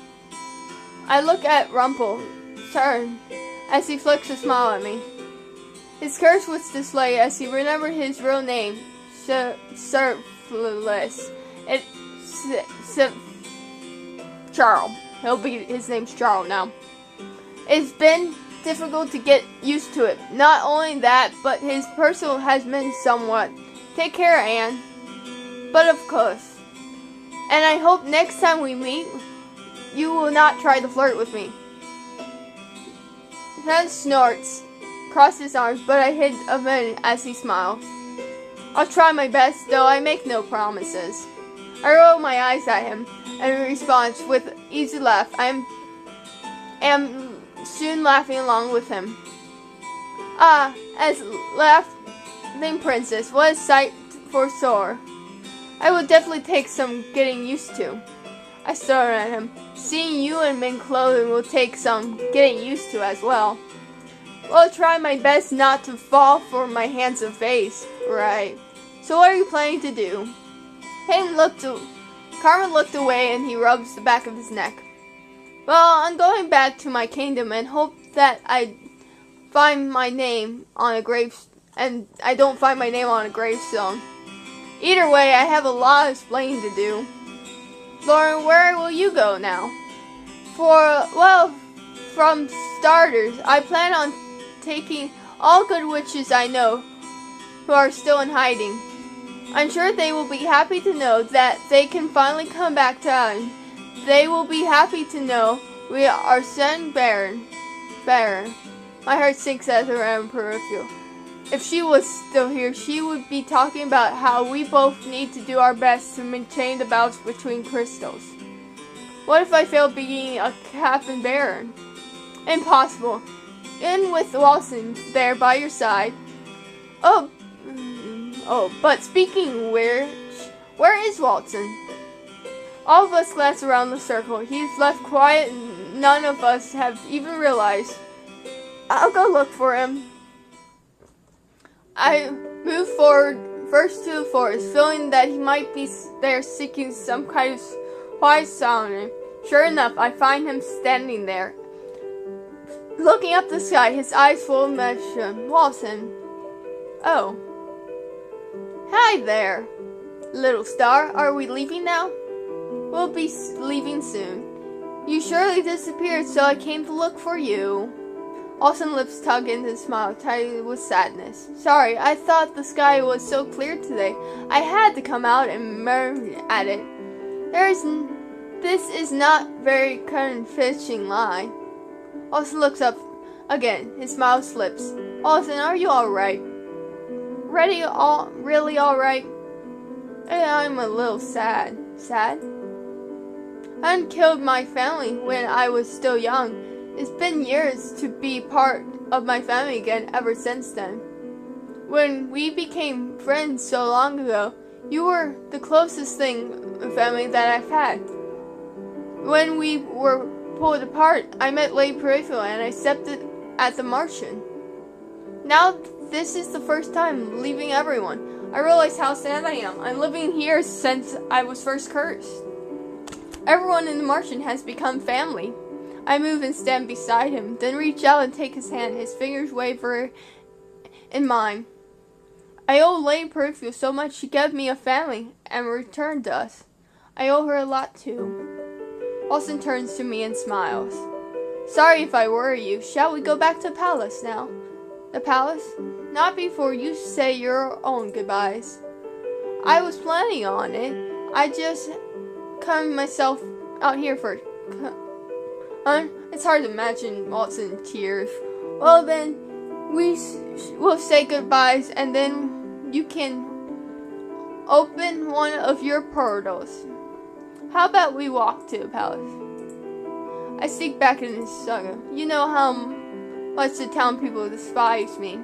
I look at Rumpel, turn, as he flicks a smile at me. His curse was displayed as he remembered his real name, Surfless. Charles. His name's Charles now. It's been difficult to get used to it. Not only that, but his personal has been somewhat. Take care, Anne. But of course. And I hope next time we meet, you will not try to flirt with me. Then snorts, crossed his arms, but I hid a minute as he smiles. I'll try my best, though I make no promises. I roll my eyes at him, and in response, with easy laugh, I am soon laughing along with him. Ah, as laughing princess, what a sight for sore. I will definitely take some getting used to. I stared at him. Seeing you in mint clothing will take some getting used to as well. I'll try my best not to fall for my handsome face. Right. So what are you planning to do? Carmen looked away and he rubs the back of his neck. Well, I'm going back to my kingdom and hope that I find my name on a I don't find my name on a gravestone. Either way, I have a lot of explaining to do. Lauren, where will you go now? From starters, I plan on taking all good witches I know who are still in hiding. I'm sure they will be happy to know that they can finally come back to us. They will be happy to know we are son bearer. My heart sinks as around peripheral. If she was still here, she would be talking about how we both need to do our best to maintain the balance between crystals. What if I fail being a captain bearer? Impossible. In with Watson there by your side. But speaking where is Watson? All of us glance around the circle. He's left quiet and none of us have even realized. I'll go look for him. I move forward first to the forest, feeling that he might be there seeking some kind of quiet sound. Sure enough, I find him standing there, looking up the sky, his eyes full of emotion. Watson. Oh. Hi there, little star. Are we leaving now? We'll be leaving soon. You surely disappeared, so I came to look for you. Watson lips tug into a smile, tied with sadness. Sorry, I thought the sky was so clear today. I had to come out and murmur at it. This is not very convincing lie. Watson looks up again. His smile slips. Watson, are you alright? Really alright? I'm a little sad. Sad? I killed my family when I was still young. It's been years to be part of my family again ever since then. When we became friends so long ago, you were the closest family that I've had. When we were pulled apart, I met Lady Peripheral and I stepped at the Martian. Now this is the first time leaving everyone. I realize how sad I am. I'm living here since I was first cursed. Everyone in the Martian has become family. I move and stand beside him, then reach out and take his hand. His fingers waver in mine. I owe Lady Peripheral so much she gave me a family and returned us. I owe her a lot too. Watson turns to me and smiles. Sorry if I worry you. Shall we go back to the palace now? The palace? Not before you say your own goodbyes. I was planning on it. I just come myself out here first. It's hard to imagine Watson in tears. Well then, we'll say goodbyes and then you can open one of your portals. How about we walk to the palace? I sneak back in his saga. You know how much the town people despise me.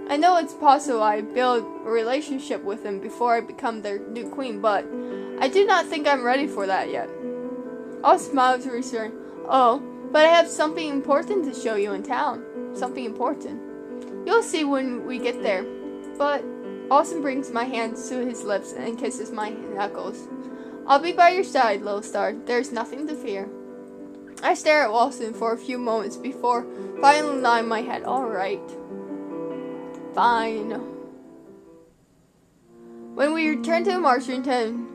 I know it's possible I build a relationship with them before I become their new queen, but I do not think I'm ready for that yet. I'll smile to return. Oh, but I have something important to show you in town. Something important. You'll see when we get there. But Austin brings my hands to his lips and kisses my knuckles. I'll be by your side, little star. There's nothing to fear. I stare at Walson for a few moments before finally nodding my head. All right. Fine. When we return to Marshington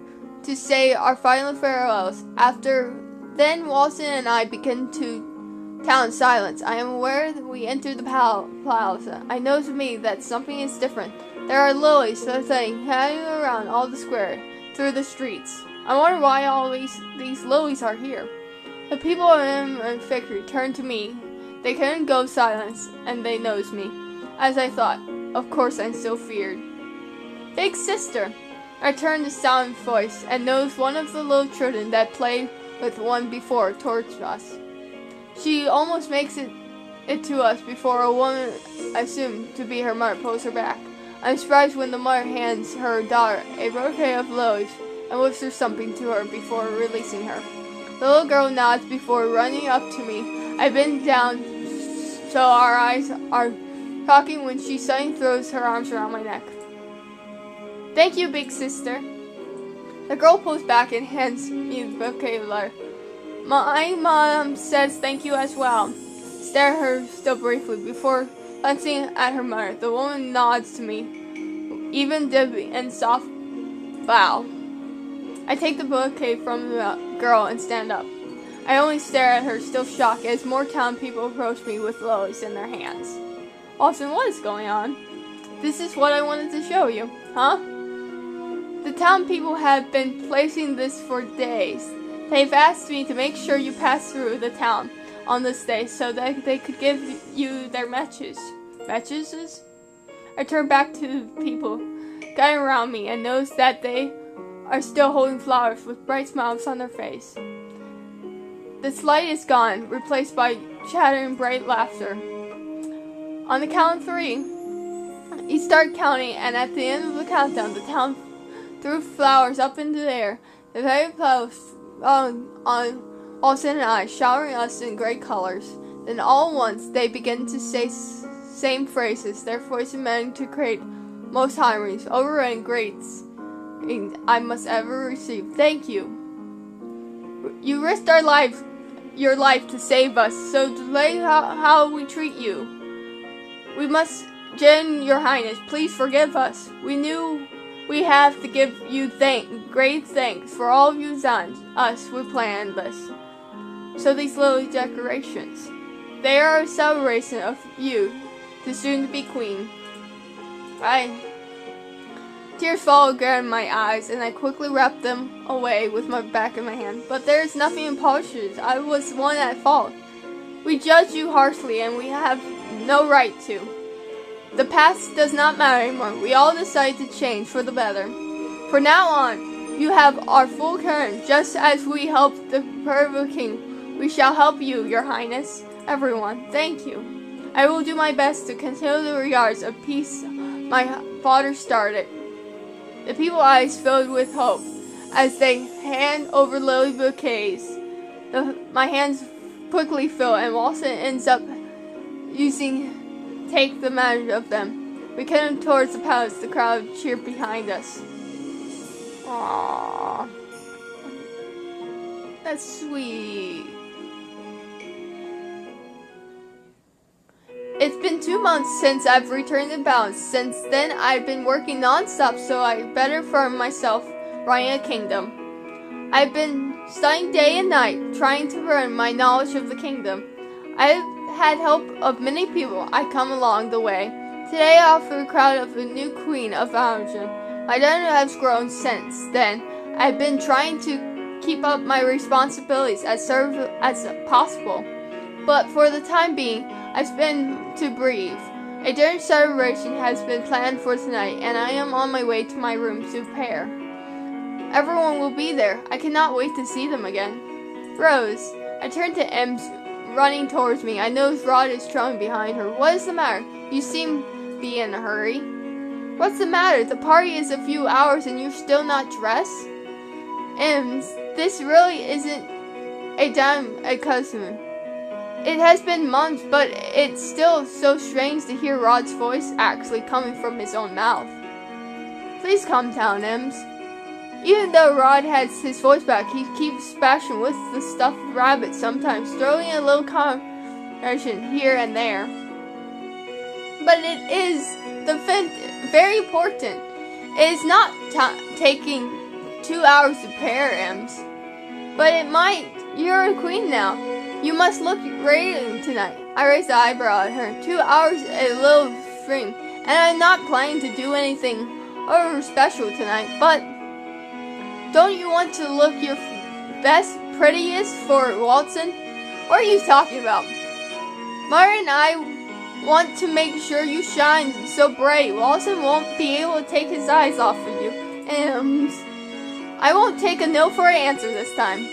to say our final farewells, then Walson and I begin to town silence. I am aware that we enter the plaza. I know to me that something is different. There are lilies hanging around all the square, through the streets. I wonder why all these lilies are here. The people in the factory turn to me. They couldn't go silent, and they noticed me. As I thought, of course I'm still feared. Big sister! I turned the sound voice and noticed one of the little children that played with one before towards us. She almost makes it to us before a woman assumed to be her mother pulls her back. I'm surprised when the mother hands her daughter a bouquet of lilies and whispers something to her before releasing her. The little girl nods before running up to me. I bend down so our eyes are talking when she suddenly throws her arms around my neck. Thank you, big sister. The girl pulls back and hands me the bouquet of letters. My mom says thank you as well. Stare at her still briefly before glancing at her mother. The woman nods to me, even Debbie, and soft bow. I take the bouquet from the girl and stand up. I only stare at her, still shocked, as more town people approach me with lilies in their hands. Austin, what is going on? This is what I wanted to show you, huh? The town people have been placing this for days. They've asked me to make sure you pass through the town on this day so that they could give you their matches. Matches? I turn back to the people gathering around me and notice that they are still holding flowers with bright smiles on their face. The light is gone, replaced by chattering bright laughter. On the count of 3, you start counting, and at the end of the countdown, the town threw flowers up into the air. The very flowers on Austin and I, showering us in great colors. Then all at once, they begin to say same phrases, their voices meant to create most harmonies, overriding greats I must ever receive. Thank you. You risked your life to save us, so delay how we treat you. We must, Jen, your highness, please forgive us. We knew we have to give you great thanks for all you've done. We planned this. So these little decorations, they are a celebration of you, the soon-to-be queen. Tears fall again in my eyes, and I quickly wrap them away with my back in my hand. But there is nothing in polishes. I was the one at fault. We judge you harshly, and we have no right to. The past does not matter anymore. We all decide to change for the better. From now on, you have our full courage. Just as we helped the perfect king, we shall help you, your highness. Everyone, thank you. I will do my best to continue the regards of peace my father started. The people's eyes filled with hope as they hand over lily bouquets. My hands quickly fill, and Walson ends up take the manage of them. We came towards the palace. The crowd cheered behind us. Aww. That's sweet. It's been 2 months since I've returned to balance. Since then, I've been working non-stop so I better firm myself running a kingdom. I've been studying day and night, trying to learn my knowledge of the kingdom. I've had help of many people I come along the way. Today I offer the crowd of the new queen of Valentine. My daughter has grown since then. I've been trying to keep up my responsibilities as possible. But for the time being, I've been to breathe. A dinner celebration has been planned for tonight, and I am on my way to my room to prepare. Everyone will be there. I cannot wait to see them again. Rose, I turn to Ems running towards me. I notice Rod is trailing behind her. What is the matter? You seem to be in a hurry. What's the matter? The party is a few hours and you're still not dressed? Ems, this really isn't a dime a customer. It has been months, but it's still so strange to hear Rod's voice actually coming from his own mouth. Please calm down, Ems. Even though Rod has his voice back, he keeps splashing with the stuffed rabbit, sometimes throwing a little conversation here and there. But it is very important. It is not taking 2 hours to pair, Ems. But it might. You're a queen now. You must look radiant tonight. I raised the eyebrow at her. 2 hours a little string, and I'm not planning to do anything over special tonight, but don't you want to look your best, prettiest for Walton? What are you talking about? Mara and I want to make sure you shine so bright. Walton won't be able to take his eyes off of you. I won't take a no for an answer this time.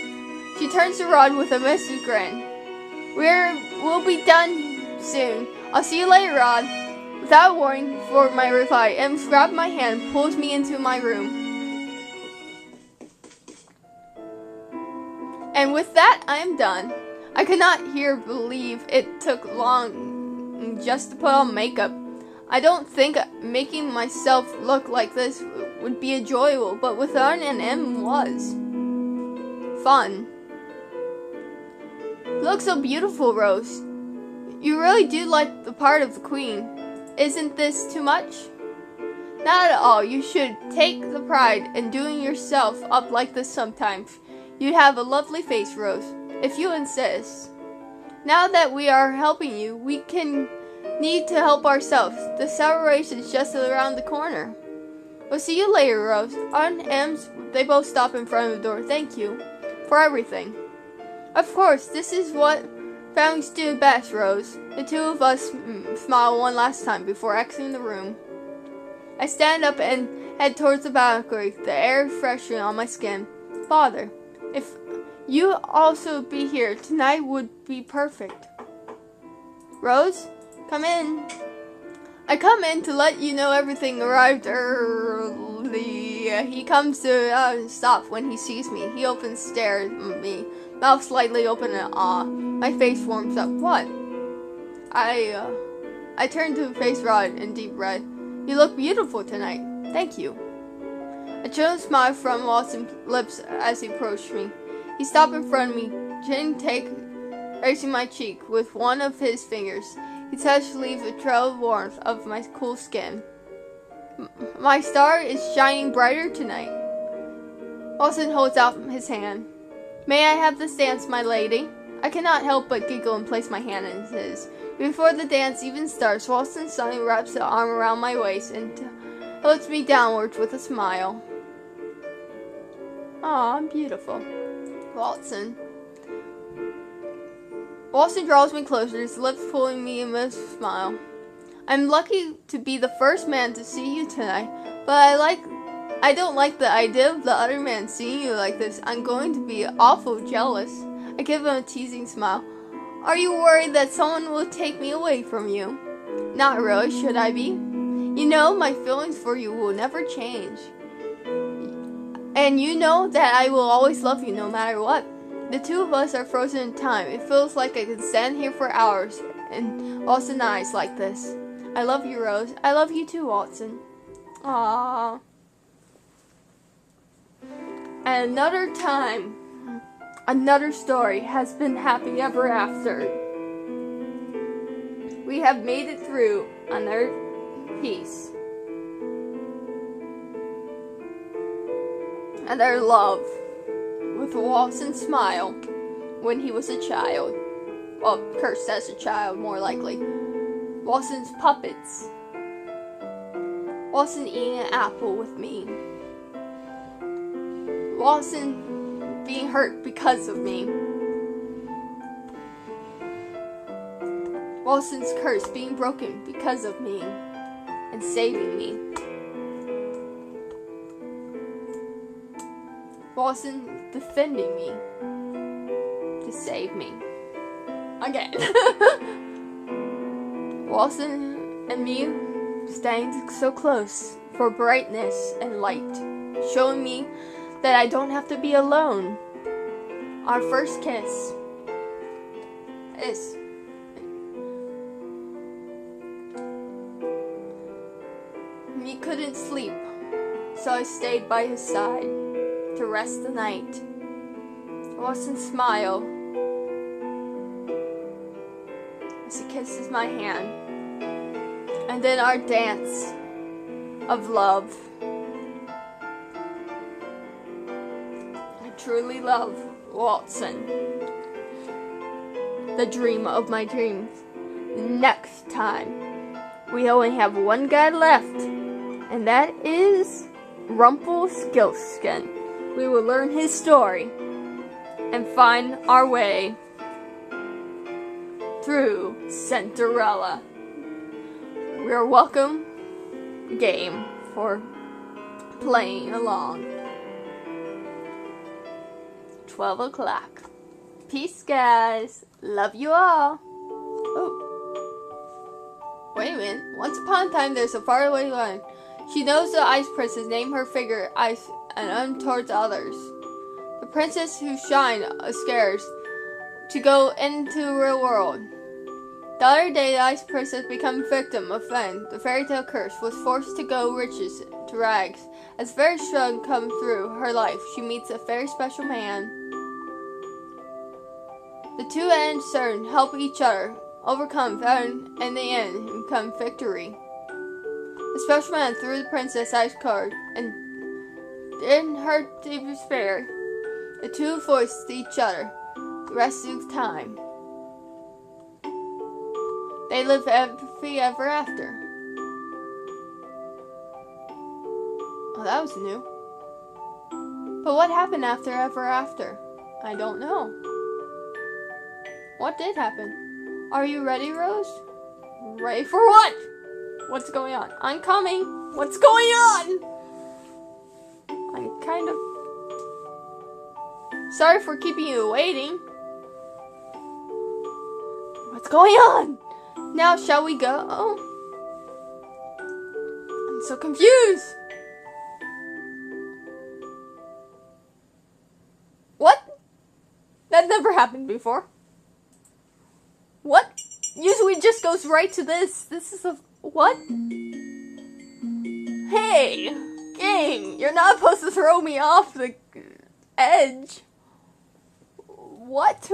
She turns to Rod with a misty grin. We'll be done soon. I'll see you later, Rod. Without warning for my reply, Ems grabs my hand and pulls me into my room. And with that, I am done. I could not believe it took long just to put on makeup. I don't think making myself look like this would be enjoyable, but with Arn and Em was fun. You look so beautiful, Rose. You really do like the part of the queen. Isn't this too much? Not at all. You should take the pride in doing yourself up like this sometimes. You'd have a lovely face, Rose, if you insist. Now that we are helping you, we need to help ourselves. The celebration is just around the corner. We'll see you later, Rose. Arn and Ems, they both stop in front of the door. Thank you for everything. Of course, this is what families do best, Rose. The two of us smile one last time before exiting the room. I stand up and head towards the balcony, the air freshening on my skin. Father, if you also be here, tonight would be perfect. Rose, come in. I come in to let you know everything arrived early. He comes to stop when he sees me. He opens, stares at me, mouth slightly open in awe. My face warms up. What? I turn to face Rod in deep red. You look beautiful tonight. Thank you. A chill smile from Walton's lips as he approached me. He stopped in front of me, raising my cheek with one of his fingers. His touch leaves a trail of warmth of my cool skin. My star is shining brighter tonight. Walton holds out his hand. May I have this dance, my lady? I cannot help but giggle and place my hand in his. Before the dance even starts, Walton suddenly wraps an arm around my waist and holds me downwards with a smile. Aw, I'm beautiful. Walton draws me closer, his lips pulling me in with a smile. I'm lucky to be the first man to see you tonight, but I don't like the idea of the other man seeing you like this. I'm going to be awful jealous. I give him a teasing smile. Are you worried that someone will take me away from you? Not really, should I be? You know, my feelings for you will never change. And you know that I will always love you no matter what. The two of us are frozen in time. It feels like I could stand here for hours and Walton's eyes like this. I love you, Rose. I love you too, Walton. Aww. And another time, another story has been happy ever after. We have made it through another piece. And our love with Walton's smile when he was a child. Well, cursed as a child, more likely. Walton's puppets. Walton eating an apple with me. Walton being hurt because of me. Walton's curse being broken because of me and saving me. Walton defending me. to save me. Again. Walson and me staying so close for brightness and light, showing me that I don't have to be alone. Our first kiss is he couldn't sleep, so I stayed by his side to rest the night. Watson smiled as he kisses my hand, and then our dance of love. I truly love Watson, the dream of my dreams. Next time, we only have one guy left, and that is Rumpelstiltskin. We will learn his story and find our way through Cinderella. We are welcome game for playing along. 12 o'clock. Peace, guys. Love you all. Oh. Wait a minute. Once upon a time, there's a faraway land. She knows the ice princess named her figure ice and untowards others. The princess who shine scares to go into the real world. The other day, the ice princess became victim of the fairy tale curse, was forced to go riches to rags. As fairy struggle comes through her life, she meets a very special man. The two ends turn, help each other, overcome, and in the end, become victory. The special man threw the princess ice card, and in her despair, the two voiced each other the rest of time. They live happy ever after. Oh, that was new. But what happened after ever after? I don't know. What did happen? Are you ready, Rose? Ready for what? What's going on? I'm coming. What's going on? I'm kind of sorry for keeping you waiting. What's going on? Now shall we go? Oh. I'm so confused. What? That never happened before. What? Usually just goes right to this. This is a what? Hey, game, you're not supposed to throw me off the edge. What?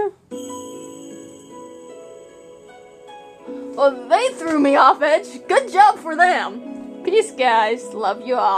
Well, they threw me off edge. Good job for them. Peace, guys. Love you all.